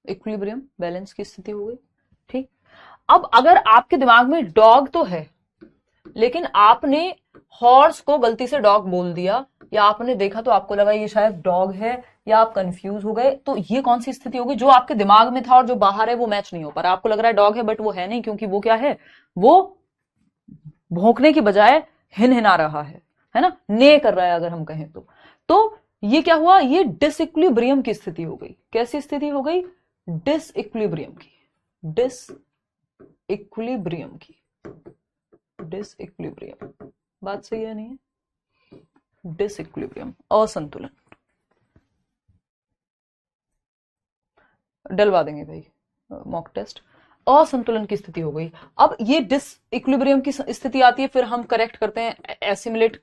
इक्विलिब्रियम बैलेंस की स्थिति हो गई। ठीक, अब अगर आपके दिमाग में डॉग तो है लेकिन आपने हॉर्स को गलती से डॉग बोल दिया, या आपने देखा तो आपको लगा ये शायद डॉग है, या आप कंफ्यूज हो गए, तो ये कौन सी स्थिति होगी, जो आपके दिमाग में था और जो बाहर है वो मैच नहीं हो पा रहा, आपको लग रहा है डॉग है बट वो है नहीं, क्योंकि वो क्या है, वो भौंकने की बजाय हिनहिना रहा है ना, ने कर रहा है अगर हम कहें तो ये क्या हुआ, ये डिसइक्विलिब्रियम की स्थिति हो गई। कैसी स्थिति हो गई, डिसइक्विलिब्रियम की, डिसइक्विलिब्रियम की, डिसइक्विलिब्रियम। बात सही है नहीं है, डिसइक्विलिब्रियम, असंतुलन। डलवा देंगे भाई मॉक टेस्ट। असंतुलन की स्थिति हो गई। अब ये डिसइक्विलिब्रियम की स्थिति आती है, फिर हम करेक्ट करते हैं, एसिमुलेट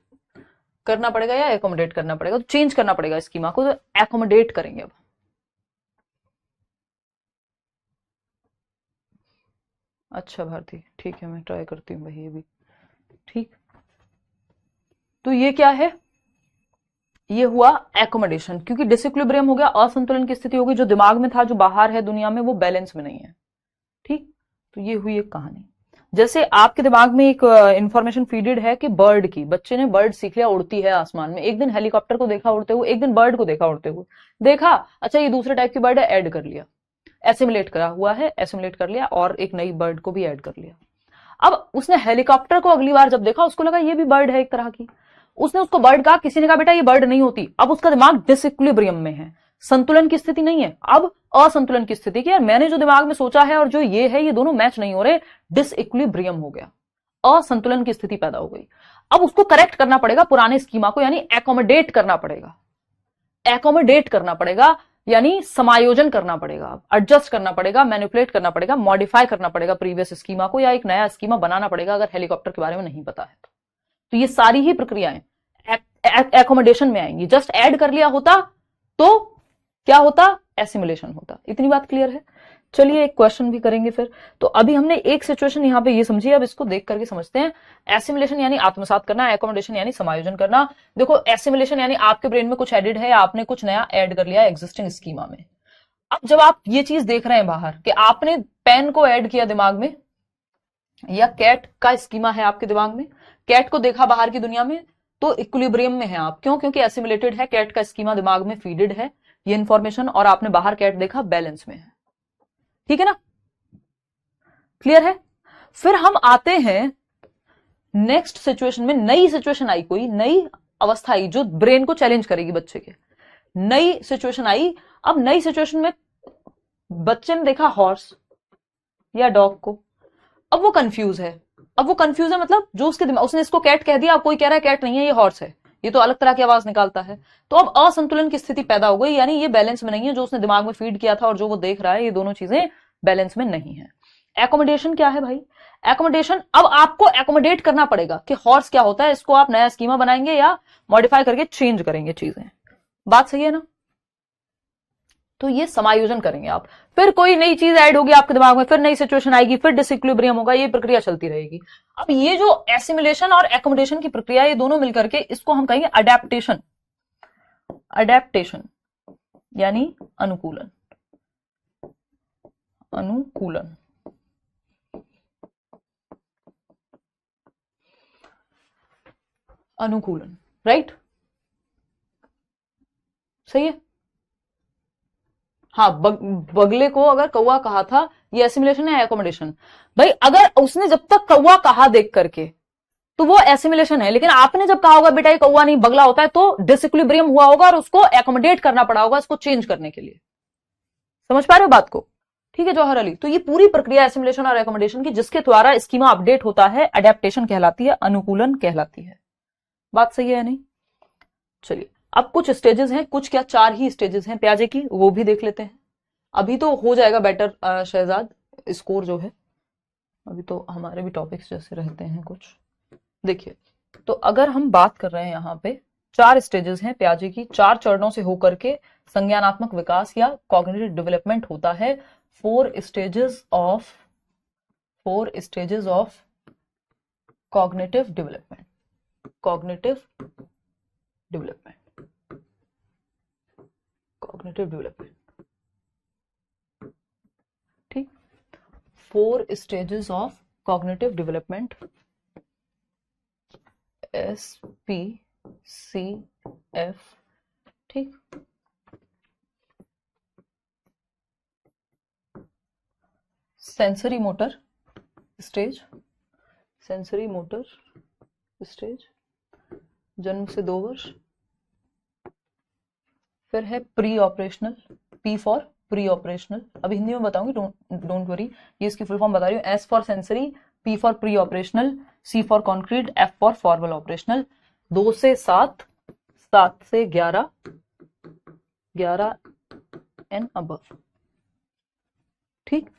करना पड़ेगा या एकोमोडेट करना पड़ेगा, तो चेंज करना पड़ेगा स्कीमा को, तो एकोमोडेट करेंगे अब। अच्छा भारती, ठीक है मैं ट्राई करती हूँ भाई ये भी। ठीक, तो ये क्या है, ये हुआ एकोमोडेशन, क्योंकि डिसइक्विलिब्रियम हो गया, असंतुलन की स्थिति हो गई, जो दिमाग में था जो बाहर है दुनिया में वो बैलेंस में नहीं है। ठीक, तो ये हुई एक कहानी। जैसे आपके दिमाग में एक इंफॉर्मेशन फीडेड है कि बर्ड की, बच्चे ने बर्ड सीख लिया, उड़ती है आसमान में, एक दिन हेलीकॉप्टर को देखा उड़ते हुए, एक दिन बर्ड को देखा उड़ते हुए, देखा अच्छा ये दूसरे टाइप की बर्ड है, ऐड कर लिया, एसिमुलेट करा हुआ है, एसिमुलेट कर लिया और एक नई बर्ड को भी ऐड कर लिया। अब उसने हेलीकॉप्टर को अगली बार जब देखा उसको लगा ये भी बर्ड है एक तरह की, उसने उसको बर्ड कहा, किसी ने कहा बेटा ये बर्ड नहीं होती, अब उसका दिमाग डिसइक्विलिब्रियम में है, संतुलन की स्थिति नहीं है, अब असंतुलन की स्थिति, कि यार मैंने जो दिमाग में सोचा है और जो ये है ये दोनों मैच नहीं हो रहे, डिसइक्विलिब्रियम हो गया, असंतुलन की स्थिति पैदा हो गई। अब उसको करेक्ट करना पड़ेगा पुराने स्कीमा को, यानी एकोमोडेट करना पड़ेगा, एकोमोडेट करना पड़ेगा यानी समायोजन करना पड़ेगा, एडजस्ट करना पड़ेगा, मैनिपुलेट करना पड़ेगा, मॉडिफाई करना पड़ेगा प्रीवियस स्कीमा को, या एक नया स्कीमा बनाना पड़ेगा अगर हेलीकॉप्टर के बारे में नहीं पता है तो ये सारी ही प्रक्रियाएं एकोमोडेशन में आएंगी। जस्ट ऐड कर लिया होता तो क्या होता, एसिमुलेशन होता। इतनी बात क्लियर है। चलिए एक क्वेश्चन भी करेंगे फिर। तो अभी हमने एक सिचुएशन यहां पे ये समझी, अब इसको देख करके समझते हैं। एसिमुलेशन यानी आत्मसात करना, एकोमोडेशन यानी समायोजन करना। देखो एसिमुलेशन यानी आपके ब्रेन में कुछ एडिड है, आपने कुछ नया ऐड कर लिया एग्जिस्टिंग स्कीमा में। अब जब आप ये चीज देख रहे हैं बाहर कि आपने पेन को ऐड किया दिमाग में, या कैट का स्कीमा है आपके दिमाग में, कैट को देखा बाहर की दुनिया में, तो इक्विलिब्रियम में है आप। क्यों? क्योंकि एसिमुलेटेड है, कैट का स्कीमा दिमाग में फीडेड है ये इंफॉर्मेशन, और आपने बाहर कैट देखा, बैलेंस में है। ठीक है ना, क्लियर है। फिर हम आते हैं नेक्स्ट सिचुएशन में। नई सिचुएशन आई, कोई नई अवस्था आई जो ब्रेन को चैलेंज करेगी बच्चे के। नई सिचुएशन आई। अब नई सिचुएशन में बच्चे ने देखा हॉर्स या डॉग को, अब वो कंफ्यूज है। अब वो कंफ्यूज है मतलब जो उसके दिमाग, उसने इसको कैट कह दिया, अब कोई कह रहा है कैट नहीं है ये हॉर्स है, ये तो अलग तरह की आवाज निकालता है। तो अब असंतुलन की स्थिति पैदा हो गई, यानी ये बैलेंस में नहीं है, जो उसने दिमाग में फीड किया था और जो वो देख रहा है, ये दोनों चीजें बैलेंस में नहीं है। एकोमोडेशन क्या है भाई? एकोमोडेशन, अब आपको एकोमोडेट करना पड़ेगा कि हॉर्स क्या होता है, इसको आप नया स्कीमा बनाएंगे या मॉडिफाई करके चेंज करेंगे चीजें। बात सही है ना? तो ये समायोजन करेंगे आप, फिर कोई नई चीज ऐड होगी आपके दिमाग में, फिर नई सिचुएशन आएगी, फिर डिसइक्विलिब्रियम होगा, ये प्रक्रिया चलती रहेगी। अब ये जो एसिमिलेशन और एकोमोडेशन की प्रक्रिया, ये दोनों मिलकर के इसको हम कहेंगे अडेप्टेशन। अडेप्टेशन यानी अनुकूलन। अनुकूलन। अनुकूलन, राइट, सही है। हाँ, बगले को अगर कौवा कहा था, ये एसिमिलेशन है एकोमोडेशन? भाई अगर उसने जब तक कौवा कहा देख करके तो वो एसिमिलेशन है, लेकिन आपने जब कहा होगा बेटा ये कौवा नहीं बगला होता है, तो डिसइक्विलिब्रियम हुआ होगा और उसको एकोमोडेट करना पड़ा होगा, इसको चेंज करने के लिए। समझ पा रहे हो बात को? ठीक है जौहर अली, तो ये पूरी प्रक्रिया एसिमिलेशन और एकोमोडेशन की जिसके द्वारा स्कीमा अपडेट होता है, अडेप्टेशन कहलाती है, अनुकूलन कहलाती है। बात सही है या नहीं? चलिए अब कुछ स्टेजेस हैं, कुछ क्या 4 ही स्टेजेस हैं प्याजे की, वो भी देख लेते हैं। अभी तो हो जाएगा बेटर शहजाद स्कोर जो है, अभी तो हमारे भी टॉपिक्स जैसे रहते हैं कुछ। देखिए, तो अगर हम बात कर रहे हैं यहाँ पे 4 स्टेजेस हैं प्याजे की, 4 चरणों से होकर के संज्ञानात्मक विकास या कॉग्निटिव डेवलपमेंट होता है। 4 stages of cognitive development. Cognitive development, ठीक। 4 stages of cognitive development, SPCF, ठीक। Sensory motor stage, sensory motor stage जन्म से 2 वर्ष। फिर है pre operational, P for pre operational, अभी हिंदी में बताऊंगी, डोंट वरी, ये इसकी फुल फॉर्म बता रही हूँ। S for sensory, P for pre operational, C for concrete, F for formal operational. 2 से 7, 7 से 11, 11 एंड अबव, ठीक।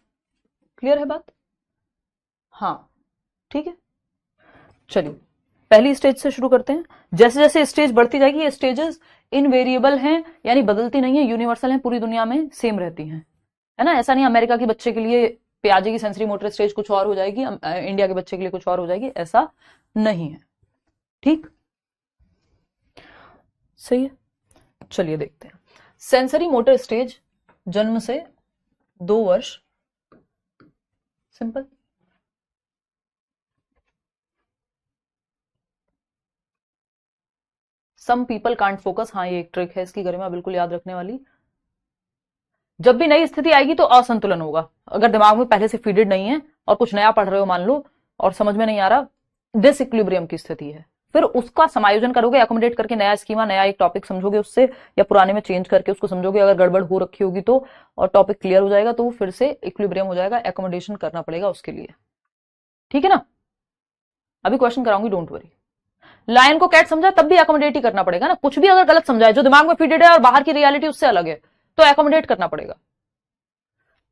क्लियर है बात? हाँ, ठीक है। चलिए पहली स्टेज से शुरू करते हैं। जैसे जैसे स्टेज बढ़ती जाएगी, ये स्टेजेस इनवेरिएबल हैं, यानी बदलती नहीं है, यूनिवर्सल हैं, पूरी दुनिया में सेम रहती हैं, है ना। ऐसा नहीं अमेरिका के बच्चे के लिए प्याजे की सेंसरी मोटर स्टेज कुछ और हो जाएगी, इंडिया के बच्चे के लिए कुछ और हो जाएगी, ऐसा नहीं है, ठीक, सही है। चलिए देखते हैं। सेंसरी मोटर स्टेज जन्म से 2 वर्ष, simple. Some people can't focus, हाँ ये एक ट्रिक है इसकी गरिमा बिल्कुल याद रखने वाली। जब भी नई स्थिति आएगी तो असंतुलन होगा, अगर दिमाग में पहले से फीडेड नहीं है और कुछ नया पढ़ रहे हो मान लो और समझ में नहीं आ रहा, डिसइक्विलिब्रियम की स्थिति है, फिर उसका समायोजन करोगे एकोमोडेट करके, नया स्कीमा, नया एक टॉपिक समझोगे उससे, या पुराने में चेंज करके उसको समझोगे, अगर गड़बड़ हो रखी होगी तो, और टॉपिक क्लियर हो जाएगा तो फिर से इक्विलिब्रियम हो जाएगा, एकोमोडेशन करना पड़ेगा उसके लिए, ठीक है ना। अभी क्वेश्चन कराऊंगी, डोंट वरी। लायन को कैट समझा तब भी एकोमोडेट ही करना पड़ेगा ना, कुछ भी अगर गलत समझा है, जो दिमाग में फीडेड है और बाहर की रियलिटी उससे अलग है, तो एकोमोडेट करना पड़ेगा,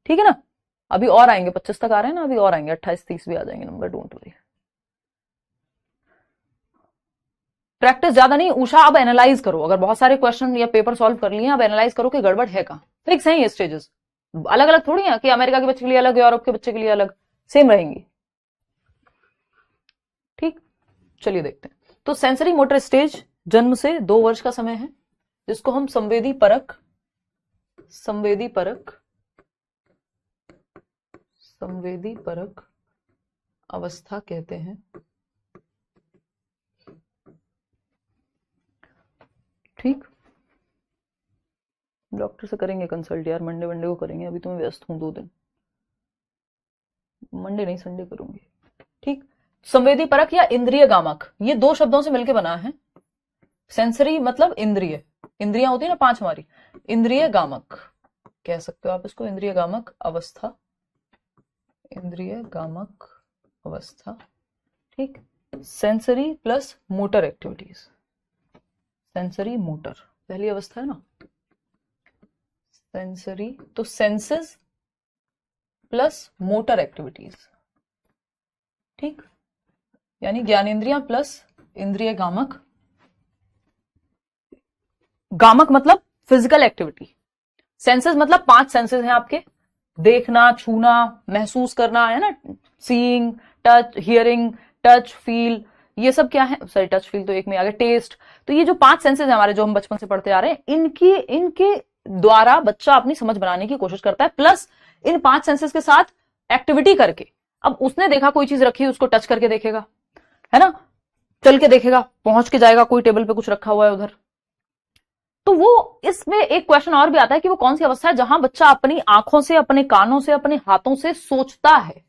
ठीक है ना। अभी और आएंगे, 25 तक आ रहे हैं ना, अभी और आएंगे, 28 30 भी आ जाएंगे नंबर, डोंट वरी। प्रैक्टिस ज्यादा नहीं उषा, अब एनालाइज करो, अगर बहुत सारे क्वेश्चन या पेपर सॉल्व कर लिए, अब एनालाइज करो कि गड़बड़ है कहां। फिक्स है ये स्टेजेस, अलग अलग थोड़ी है कि अमेरिका के बच्चे के लिए अलग, यूरोप के बच्चे के लिए अलग, सेम रहेंगी, ठीक। चलिए देखते हैं। तो सेंसरी मोटर स्टेज जन्म से 2 वर्ष का समय है, जिसको हम संवेदी परक अवस्था कहते हैं, ठीक। डॉक्टर से करेंगे कंसल्ट यार, मंडे वनडे को करेंगे, अभी तो मैं व्यस्त हूं 2 दिन, मंडे नहीं संडे करूंगी, ठीक। संवेदी परक या इंद्रिय गामक, ये 2 शब्दों से मिलकर बना है। सेंसरी मतलब इंद्रिय, इंद्रियां होती है ना 5 हमारी, इंद्रिय गामक कह सकते हो आप इसको, इंद्रिय गामक अवस्था, इंद्रिय गामक अवस्था, ठीक। Sensory plus motor activities, sensory motor पहली अवस्था है ना, सेंसरी तो सेंसेस प्लस मोटर एक्टिविटीज, ठीक, यानी ज्ञानेंद्रियां प्लस इंद्रिय गामक। गामक मतलब फिजिकल एक्टिविटी, सेंसेस मतलब 5 सेंसेस हैं आपके, देखना, छूना, महसूस करना, है ना, seeing, touch, hearing, touch, feel, ये सब क्या है, सॉरी टच फील तो एक में आ गया, टेस्ट। तो ये जो 5 सेंसेस हैं हमारे, जो हम बचपन से पढ़ते आ रहे हैं, इनकी इनके द्वारा बच्चा अपनी समझ बनाने की कोशिश करता है, प्लस इन 5 सेंसेस के साथ एक्टिविटी करके। अब उसने देखा कोई चीज रखी, उसको टच करके देखेगा, है ना, चल के देखेगा, पहुंच के जाएगा, कोई टेबल पे कुछ रखा हुआ है उधर। तो वो इसमें एक क्वेश्चन और भी आता है कि वो कौन सी अवस्था है जहां बच्चा अपनी आंखों से, अपने कानों से, अपने हाथों से सोचता है,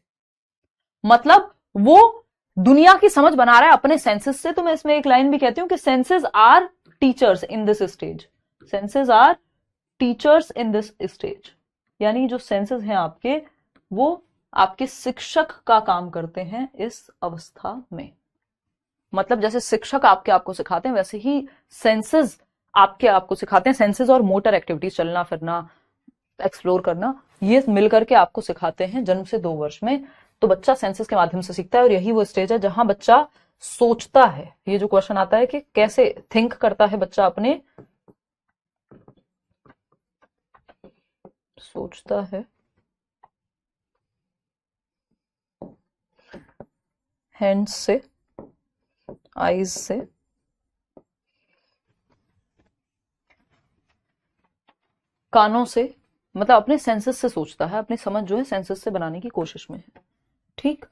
मतलब वो दुनिया की समझ बना रहा है अपने सेंसेस से। तो मैं इसमें एक लाइन भी कहती हूं कि senses are teachers in this stage, senses are teachers in this stage, यानी जो सेंसेस हैं आपके, वो आपके शिक्षक का काम करते हैं इस अवस्था में। मतलब जैसे शिक्षक आपको सिखाते हैं, वैसे ही सेंसेस आपको सिखाते हैं। सेंसेस और मोटर एक्टिविटीज, चलना फिरना, एक्सप्लोर करना, ये मिलकर के आपको सिखाते हैं जन्म से 2 वर्ष में। तो बच्चा सेंसेस के माध्यम से सीखता है, और यही वो स्टेज है जहां बच्चा सोचता है। ये जो क्वेश्चन आता है कि कैसे थिंक करता है बच्चा, अपने सोचता है हैंड्स से, आईज से, कानों से, मतलब अपने सेंसेस से सोचता है, अपनी समझ जो है सेंसेस से बनाने की कोशिश में है। ठीक।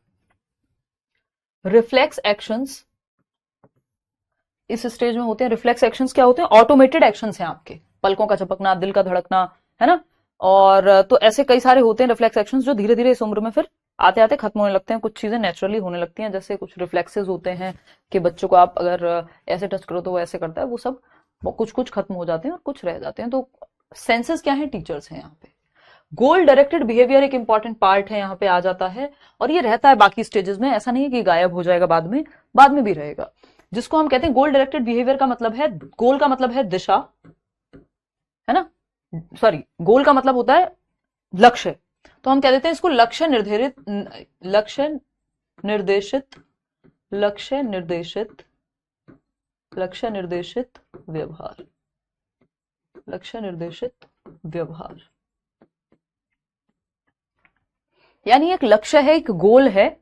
रिफ्लेक्स एक्शंस इस स्टेज में होते हैं। रिफ्लेक्स एक्शंस क्या होते हैं? ऑटोमेटेड एक्शंस हैं आपके, पलकों का झपकना, दिल का धड़कना, है ना, और तो ऐसे कई सारे होते हैं रिफ्लेक्स एक्शंस, जो धीरे धीरे इस उम्र में फिर आते आते खत्म होने लगते हैं। कुछ चीजें नेचुरली होने लगती हैं, जैसे कुछ रिफ्लेक्सेस होते हैं कि बच्चों को आप अगर ऐसे टच करो तो वो ऐसे करता है, वो सब कुछ कुछ खत्म हो जाते हैं और कुछ रह जाते हैं। तो सेंसेस क्या है? टीचर्स हैं यहाँ पे। गोल डायरेक्टेड बिहेवियर एक इंपॉर्टेंट पार्ट है, यहाँ पे आ जाता है, और ये रहता है बाकी स्टेजेस में, ऐसा नहीं है कि गायब हो जाएगा बाद में भी रहेगा। जिसको हम कहते हैं गोल डायरेक्टेड बिहेवियर का मतलब है, गोल का मतलब है दिशा, है ना, सॉरी, गोल का मतलब होता है लक्ष्य। तो हम कह देते हैं इसको लक्ष्य निर्धारित, लक्ष्य निर्देशित, लक्ष्य निर्देशित, लक्ष्य निर्देशित व्यवहार, लक्ष्य निर्देशित व्यवहार। यानी एक लक्ष्य है, एक गोल है,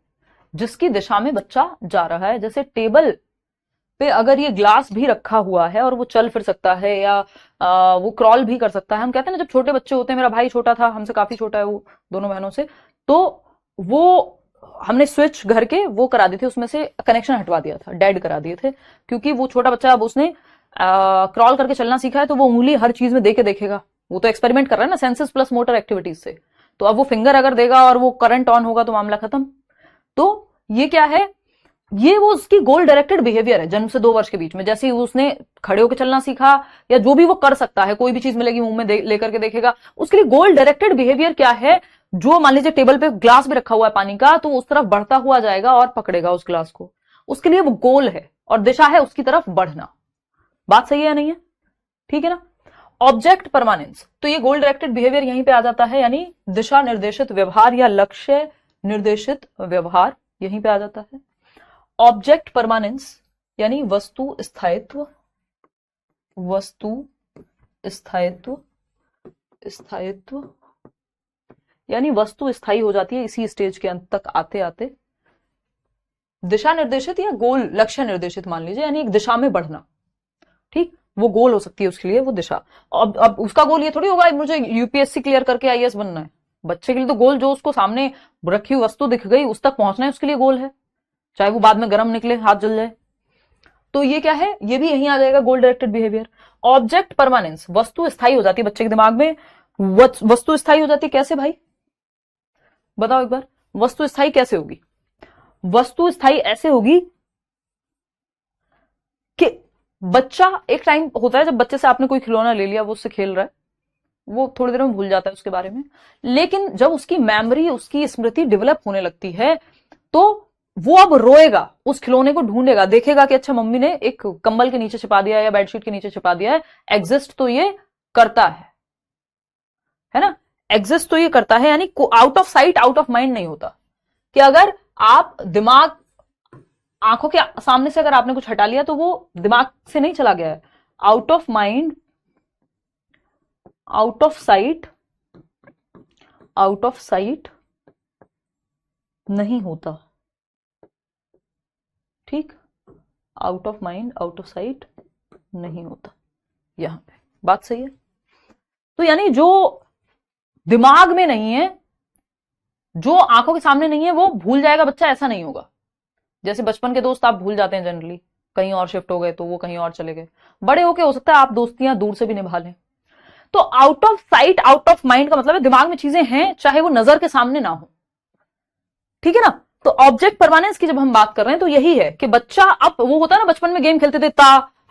जिसकी दिशा में बच्चा जा रहा है। जैसे टेबल पे अगर ये ग्लास भी रखा हुआ है और वो चल फिर सकता है, या वो क्रॉल भी कर सकता है। हम कहते हैं ना, जब छोटे बच्चे होते हैं, मेरा भाई छोटा था, हमसे काफी छोटा है वो, दोनों बहनों से, तो वो हमने स्विच घर के वो करा दिए थे, उसमें से कनेक्शन हटवा दिया था, डेड करा दिए थे, क्योंकि वो छोटा बच्चा, अब उसने क्रॉल करके चलना सीखा है, तो वो उंगली हर चीज में दे के देखेगा। वो तो एक्सपेरिमेंट कर रहा है ना, सेंसेस प्लस मोटर एक्टिविटीज से। तो अब वो फिंगर अगर देगा और वो करंट ऑन होगा तो मामला खत्म। तो ये क्या है? ये वो उसकी गोल डायरेक्टेड बिहेवियर है जन्म से 2 वर्ष के बीच में। जैसे ही उसने खड़े होकर चलना सीखा, या जो भी वो कर सकता है, कोई भी चीज मिलेगी मुंह में लेकर के देखेगा, उसके लिए गोल डायरेक्टेड बिहेवियर क्या है? जो मान लीजिए टेबल पे ग्लास भी रखा हुआ है पानी का, तो उस तरफ बढ़ता हुआ जाएगा और पकड़ेगा उस ग्लास को। उसके लिए वो गोल है और दिशा है उसकी तरफ बढ़ना। बात सही है या नहीं है? ठीक है ना। ऑब्जेक्ट परमानेंस, तो ये गोल डायरेक्टेड बिहेवियर यहीं पे आ जाता है, यानी दिशा निर्देशित व्यवहार या लक्ष्य निर्देशित व्यवहार यहीं पे आ जाता है। ऑब्जेक्ट परमानेंस यानी वस्तु स्थायित्व, वस्तु स्थायित्व, स्थायित्व यानी वस्तु स्थायी हो जाती है इसी स्टेज के अंत तक आते आते। दिशा निर्देशित या गोल लक्ष्य निर्देशित मान लीजिए, यानी एक दिशा में बढ़ना। ठीक, वो गोल हो सकती है उसके लिए वो दिशा। अब उसका गोल ये थोड़ी होगा मुझे यूपीएससी क्लियर करके आईएएस बनना है। बच्चे के लिए तो गोल जो उसको सामने रखी हुई वस्तु दिख गई उस तक पहुंचना है, उसके लिए गोल है, चाहे वो बाद में गर्म निकले, हाथ जल जाए। तो ये क्या है? ये भी यहीं आ जाएगा गोल डायरेक्टेड बिहेवियर। ऑब्जेक्ट परमानेंस, वस्तु स्थायी हो जाती है बच्चे के दिमाग में। वस्तु स्थायी हो जाती है कैसे भाई? बताओ एक बार, वस्तु स्थायी कैसे होगी? वस्तु स्थायी ऐसे होगी कि बच्चा, एक टाइम होता है जब बच्चे से आपने कोई खिलौना ले लिया, वो उससे खेल रहा है, वो थोड़ी देर में भूल जाता है उसके बारे में, लेकिन जब उसकी मेमोरी, उसकी स्मृति डेवलप होने लगती है, तो वो अब रोएगा, उस खिलौने को ढूंढेगा, देखेगा कि अच्छा मम्मी ने एक कंबल के नीचे छिपा दिया है या बेडशीट के नीचे छिपा दिया है। एग्जिस्ट तो ये करता है ना, एग्जिस्ट तो ये करता है, यानी out of sight out of mind नहीं होता। कि अगर आप दिमाग, आंखों के सामने से अगर आपने कुछ हटा लिया तो वो दिमाग से नहीं चला गया है, out of mind out of sight नहीं होता, ठीक, out of mind, out of sight नहीं होता। यहां पे बात सही है। तो यानी जो दिमाग में नहीं है, जो आंखों के सामने नहीं है, वो भूल जाएगा बच्चा, ऐसा नहीं होगा। जैसे बचपन के दोस्त आप भूल जाते हैं जनरली, कहीं और शिफ्ट हो गए तो वो कहीं और चले गए, बड़े होके हो सकता है आप दोस्तियां दूर से भी निभा लें। तो out of sight out of mind का मतलब है दिमाग में चीजें हैं, चाहे वो नजर के सामने ना हो, ठीक है ना। तो ऑब्जेक्ट परमानेंस की जब हम बात कर रहे हैं तो यही है कि बच्चा, अब वो होता है ना बचपन में गेम खेलते थे,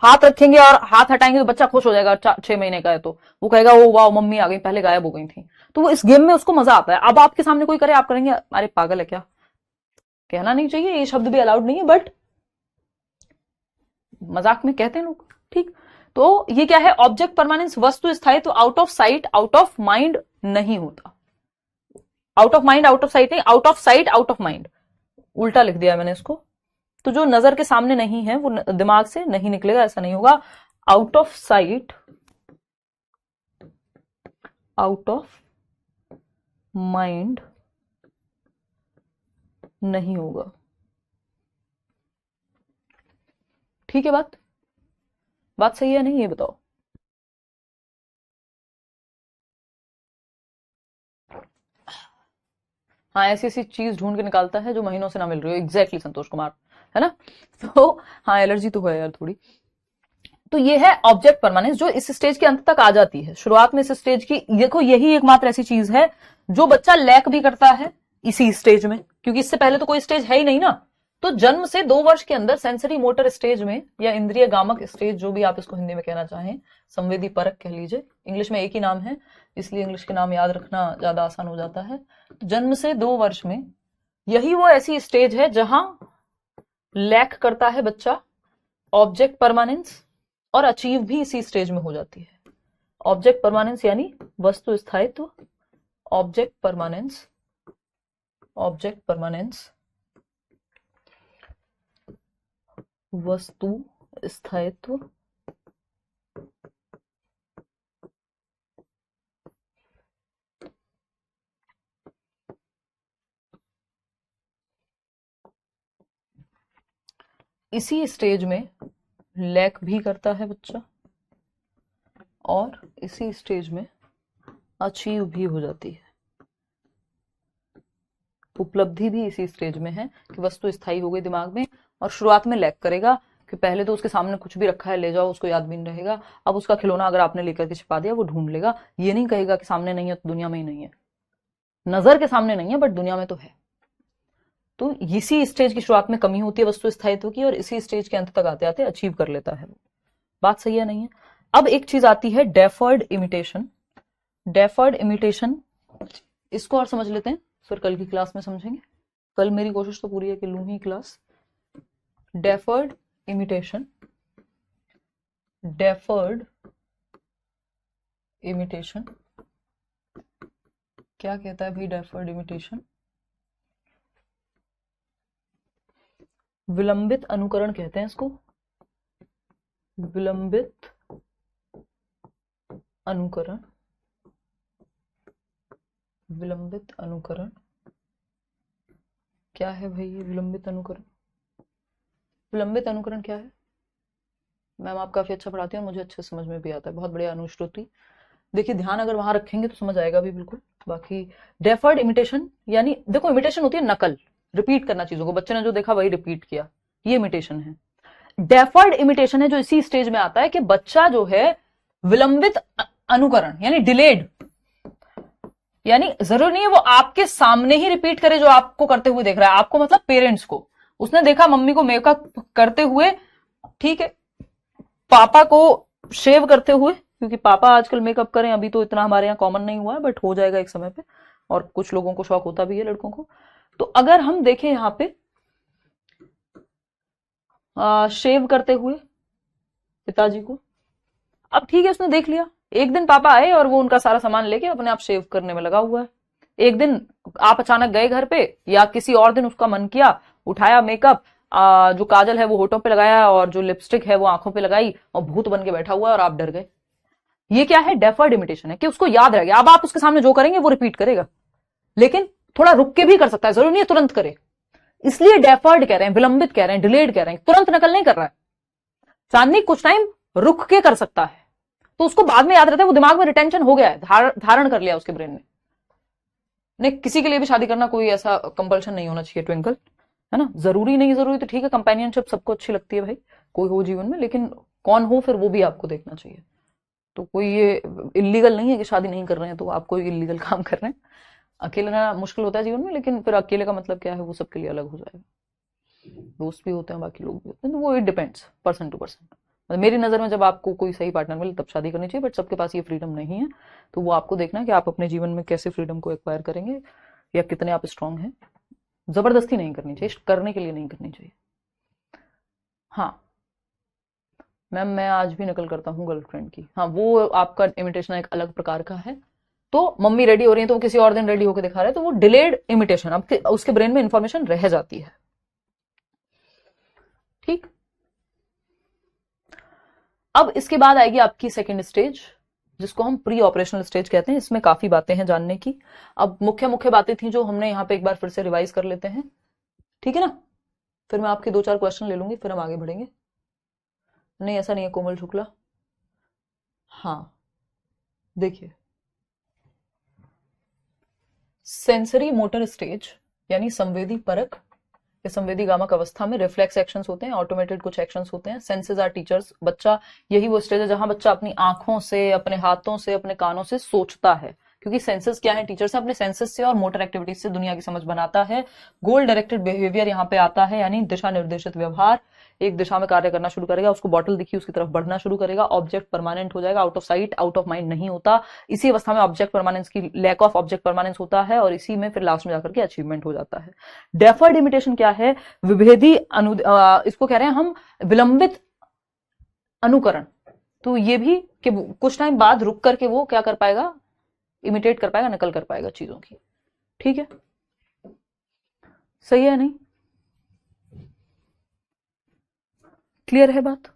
हाथ रखेंगे और हाथ हटाएंगे तो बच्चा खुश हो जाएगा, 6 महीने का है तो वो कहेगा ओ वाह मम्मी आ गई, पहले गायब हो गई थी। तो वो इस गेम में उसको मजा आता है। अब आपके सामने कोई करे, आप करेंगे अरे पागल है क्या, कहना नहीं चाहिए, ये शब्द भी अलाउड नहीं है, बट मजाक में कहते हैं लोग, ठीक। तो ये क्या है, ऑब्जेक्ट परमानेंस, वस्तु स्थायी, तो out of sight out of mind नहीं होता। Out of mind out of sight नहीं, out of sight out of mind, उल्टा लिख दिया मैंने इसको। तो जो नजर के सामने नहीं है वो दिमाग से नहीं निकलेगा, ऐसा नहीं होगा। Out of sight out of mind नहीं होगा, ठीक है। बात सही है नहीं, ये बताओ। हाँ, ऐसी ऐसी चीज ढूंढ के निकालता है जो महीनों से ना मिल रही हो, एग्जैक्टली संतोष कुमार, है ना। तो हाँ, एलर्जी तो है यार थोड़ी। तो ये है ऑब्जेक्ट परमानेंस, जो इस स्टेज के अंत तक आ जाती है। शुरुआत में इस स्टेज की, देखो यही एकमात्र ऐसी चीज है जो बच्चा लैक भी करता है इसी स्टेज में, क्योंकि इससे पहले तो कोई स्टेज है ही नहीं ना। तो जन्म से 2 वर्ष के अंदर सेंसरी मोटर स्टेज में, या इंद्रिय गामक स्टेज, जो भी आप इसको हिंदी में कहना चाहें, संवेदी परक कह लीजिए, इंग्लिश में एक ही नाम है इसलिए इंग्लिश के नाम याद रखना ज्यादा आसान हो जाता है। तो जन्म से 2 वर्ष में यही वो ऐसी स्टेज है जहां लैक करता है बच्चा ऑब्जेक्ट परमानेंस, और अचीव भी इसी स्टेज में हो जाती है। ऑब्जेक्ट परमानेंस यानी वस्तु स्थायित्व, ऑब्जेक्ट परमानेंस, ऑब्जेक्ट परमानेंस वस्तु स्थायित्व, इसी स्टेज में लैक भी करता है बच्चा, और इसी स्टेज में अचीव भी हो जाती है। उपलब्धि भी इसी स्टेज में है कि वस्तु स्थायी हो गई दिमाग में, और शुरुआत में लैक करेगा कि पहले तो उसके सामने कुछ भी रखा है ले जाओ, उसको याद भी नहीं रहेगा। अब उसका खिलौना अगर आपने लेकर के छिपा दिया वो ढूंढ लेगा, ये नहीं कहेगा कि सामने नहीं है तो दुनिया में ही नहीं है, नजर के सामने नहीं है बट दुनिया में तो है। तो इसी स्टेज की शुरुआत में कमी होती है वस्तु स्थायित्व की, और इसी स्टेज के अंत तक आते आते अचीव कर लेता है। बात सही है नहीं है। अब एक चीज आती है डेफर्ड इमिटेशन। डेफर्ड इमिटेशन, इसको और समझ लेते हैं, फिर कल की क्लास में समझेंगे। कल मेरी कोशिश तो पूरी है कि लूं ही class. Deferred imitation, deferred imitation क्या कहता है भाई? डेफर्ड इमिटेशन विलंबित अनुकरण कहते हैं इसको, विलंबित अनुकरण, विलंबित अनुकरण क्या है भाई ये विलंबित अनुकरण? विलंबित अनुकरण क्या है? मैम आप काफी अच्छा पढ़ाती हैं और मुझे अच्छे समझ में भी आता है, बहुत बढ़िया अनुश्रुति। देखिए ध्यान अगर वहां रखेंगे तो समझ आएगा भी बिल्कुल। बाकी डेफर्ड इमिटेशन यानी, देखो इमिटेशन होती है नकल, रिपीट करना चीजों को, बच्चे ने जो देखा वही रिपीट किया, ये इमिटेशन है। डेफर्ड इमिटेशन है जो इसी स्टेज में आता है कि बच्चा जो है विलंबित अनुकरण यानी डिलेड, यानी जरूरी नहीं है वो आपके सामने ही रिपीट करे जो आपको करते हुए देख रहा है। आपको मतलब पेरेंट्स को, उसने देखा मम्मी को मेकअप करते हुए, ठीक है, पापा को शेव करते हुए, क्योंकि पापा आजकल मेकअप करें अभी तो इतना हमारे यहाँ कॉमन नहीं हुआ है, बट हो जाएगा एक समय पे, और कुछ लोगों को शौक होता भी है लड़कों को। तो अगर हम देखें यहाँ पे शेव करते हुए पिताजी को, अब ठीक है उसने देख लिया, एक दिन पापा आए और वो उनका सारा सामान लेके अपने आप शेव करने में लगा हुआ है। एक दिन आप अचानक गए घर पे, या किसी और दिन उसका मन किया, उठाया मेकअप, जो काजल है वो होठों पे लगाया और जो लिपस्टिक है वो आंखों पे लगाई, और भूत बन के बैठा हुआ है और आप डर गए। ये क्या है, डेफर्ड इमिटेशन है, कि उसको याद रह गया। अब आप उसके सामने जो करेंगे वो रिपीट करेगा, लेकिन थोड़ा रुक के भी कर सकता है, जरूरी नहीं है तुरंत करे। इसलिए डेफर्ड कह रहे हैं, विलंबित कह रहे हैं, डिलेड कह रहे हैं, तुरंत नकल नहीं कर रहा है। चांदनी कुछ टाइम रुक के कर सकता है, तो उसको बाद में याद रहता है, वो दिमाग में रिटेंशन हो गया है, धारण कर लिया उसके ब्रेन ने। नहीं, किसी के लिए भी शादी करना कोई ऐसा कंपल्शन नहीं होना चाहिए ट्विंकल, है ना। जरूरी नहीं, जरूरी तो ठीक है, कंपेनियनशिप सबको अच्छी लगती है भाई, कोई हो जीवन में, लेकिन कौन हो फिर वो भी आपको देखना चाहिए। तो कोई ये इलीगल नहीं है कि शादी नहीं कर रहे हैं तो आप कोई इलीगल काम कर रहे हैं। अकेले रहना मुश्किल होता है जीवन में, लेकिन फिर अकेले का मतलब क्या है वो सबके लिए अलग हो जाएगा। दोस्त भी होते हैं, बाकी लोग भी होते हैं, तो वो it depends person to person. मतलब मेरी नजर में जब आपको कोई सही पार्टनर मिले तब शादी करनी चाहिए, बट सबके पास ये फ्रीडम नहीं है। तो वो आपको देखना है कि आप अपने जीवन में कैसे फ्रीडम को एक्वायर करेंगे, या कितने आप स्ट्रांग हैं। जबरदस्ती नहीं करनी चाहिए, करने के लिए नहीं करनी चाहिए। हाँ मैम, मैं आज भी नकल करता हूँ गर्लफ्रेंड की। हाँ, वो आपका इमिटेशन एक अलग प्रकार का है। तो मम्मी रेडी हो रही है तो वो किसी और दिन रेडी होकर दिखा रहे हैं, तो वो डिलेड इमिटेशन, अब उसके ब्रेन में इंफॉर्मेशन रह जाती है। ठीक, अब इसके बाद आएगी आपकी सेकंड स्टेज, जिसको हम प्री ऑपरेशनल स्टेज कहते हैं। इसमें काफी बातें हैं जानने की। अब मुख्य मुख्य बातें थी जो हमने यहाँ पे एक बार फिर से रिवाइज कर लेते हैं, ठीक है ना। फिर मैं आपके 2-4 क्वेश्चन ले लूंगी, फिर हम आगे बढ़ेंगे। नहीं ऐसा नहीं है कोमल शुक्ला। हाँ देखिए, सेंसरी मोटर स्टेज यानी संवेदी परक या संवेदी गामक अवस्था में रिफ्लेक्स एक्शंस होते हैं, ऑटोमेटेड कुछ एक्शंस होते हैं। Senses are teachers. बच्चा, यही वो स्टेज है जहां बच्चा अपनी आंखों से, अपने हाथों से, अपने कानों से सोचता है, क्योंकि सेंसेस क्या है, टीचर्स अपने सेंसेस से और मोटर एक्टिविटीज से दुनिया की समझ बनाता है। गोल डायरेक्टेड बिहेवियर यहाँ पे आता है, यानी दिशा निर्देशित व्यवहार। एक दिशा में कार्य करना शुरू करेगा, उसको बॉटल दिखी उसकी तरफ बढ़ना शुरू करेगा, ऑब्जेक्ट परमानेंट हो जाएगा, out of sight out of mind नहीं होता। इसी अवस्था में ऑब्जेक्ट परमानेंस की, लैक ऑफ ऑब्जेक्ट परमानेंस होता है, और इसी में फिर लास्ट में जाकर के अचीवमेंट हो जाता है। डेफर्ड इमिटेशन क्या है, विभेदी इसको कह रहे हैं हम विलंबित अनुकरण। तो ये भी कि कुछ टाइम बाद रुक करके वो क्या कर पाएगा, इमिटेट कर पाएगा, नकल कर पाएगा चीजों की। ठीक है, सही है नहीं, क्लियर है बात।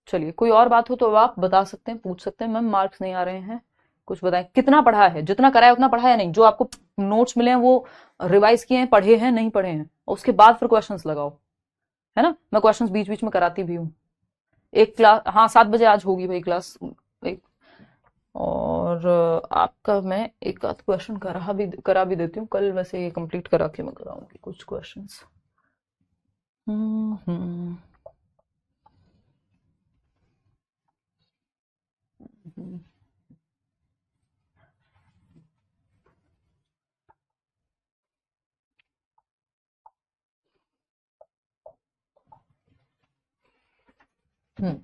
चलिए, कोई और बात हो तो आप बता सकते हैं, पूछ सकते हैं। मैम मार्क्स नहीं आ रहे हैं, कुछ बताएं, कितना पढ़ा है, जितना करा है उतना पढ़ा है, नहीं जो आपको नोट्स मिले हैं वो रिवाइज किए हैं, पढ़े हैं, नहीं पढ़े हैं, उसके बाद फिर क्वेश्चंस लगाओ, है ना। मैं क्वेश्चंस बीच बीच में कराती भी हूँ। एक क्लास, हाँ 7 बजे आज होगी भाई क्लास एक। और आपका मैं एक आध क्वेश्चन करा भी देती हूँ कल, वैसे ये कंप्लीट करा के मैं कराऊंगी कुछ क्वेश्चंस। हम्म हम्म हम्म,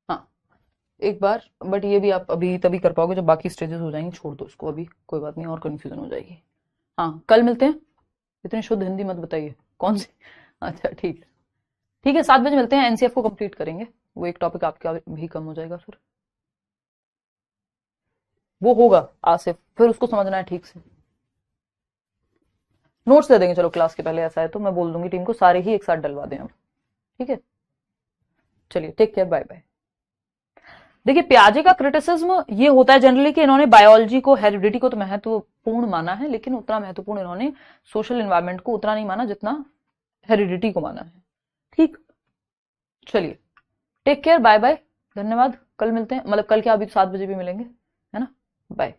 हाँ एक बार, बट ये भी आप अभी तभी कर पाओगे जब बाकी स्टेजेस हो जाएंगी। छोड़ दो इसको अभी, कोई बात नहीं, और कंफ्यूजन हो जाएगी। हाँ कल मिलते हैं। इतनी शुद्ध हिंदी मत बताइए, कौन सी। अच्छा ठीक है, ठीक है, 7 बजे मिलते हैं, एनसीएफ को कंप्लीट करेंगे। वो एक टॉपिक आपका भी कम हो जाएगा फिर। वो होगा आसिफ, फिर उसको समझना है ठीक से। नोट्स दे देंगे चलो क्लास के पहले, ऐसा है तो मैं बोल दूंगी टीम को सारे ही एक साथ डलवा दें हम। ठीक है, चलिए टेक केयर, बाय बाय। देखिए पियाजे का क्रिटिसिज्म ये होता है जनरली कि इन्होंने बायोलॉजी को, हेरिडिटी को तो महत्वपूर्ण माना है, लेकिन उतना महत्वपूर्ण इन्होंने सोशल एनवायरनमेंट को उतना नहीं माना जितना हेरिडिटी को माना है। ठीक, चलिए टेक केयर, बाय बाय, धन्यवाद। कल मिलते हैं, मतलब कल क्या, अभी 7 बजे भी मिलेंगे, है ना। बाय।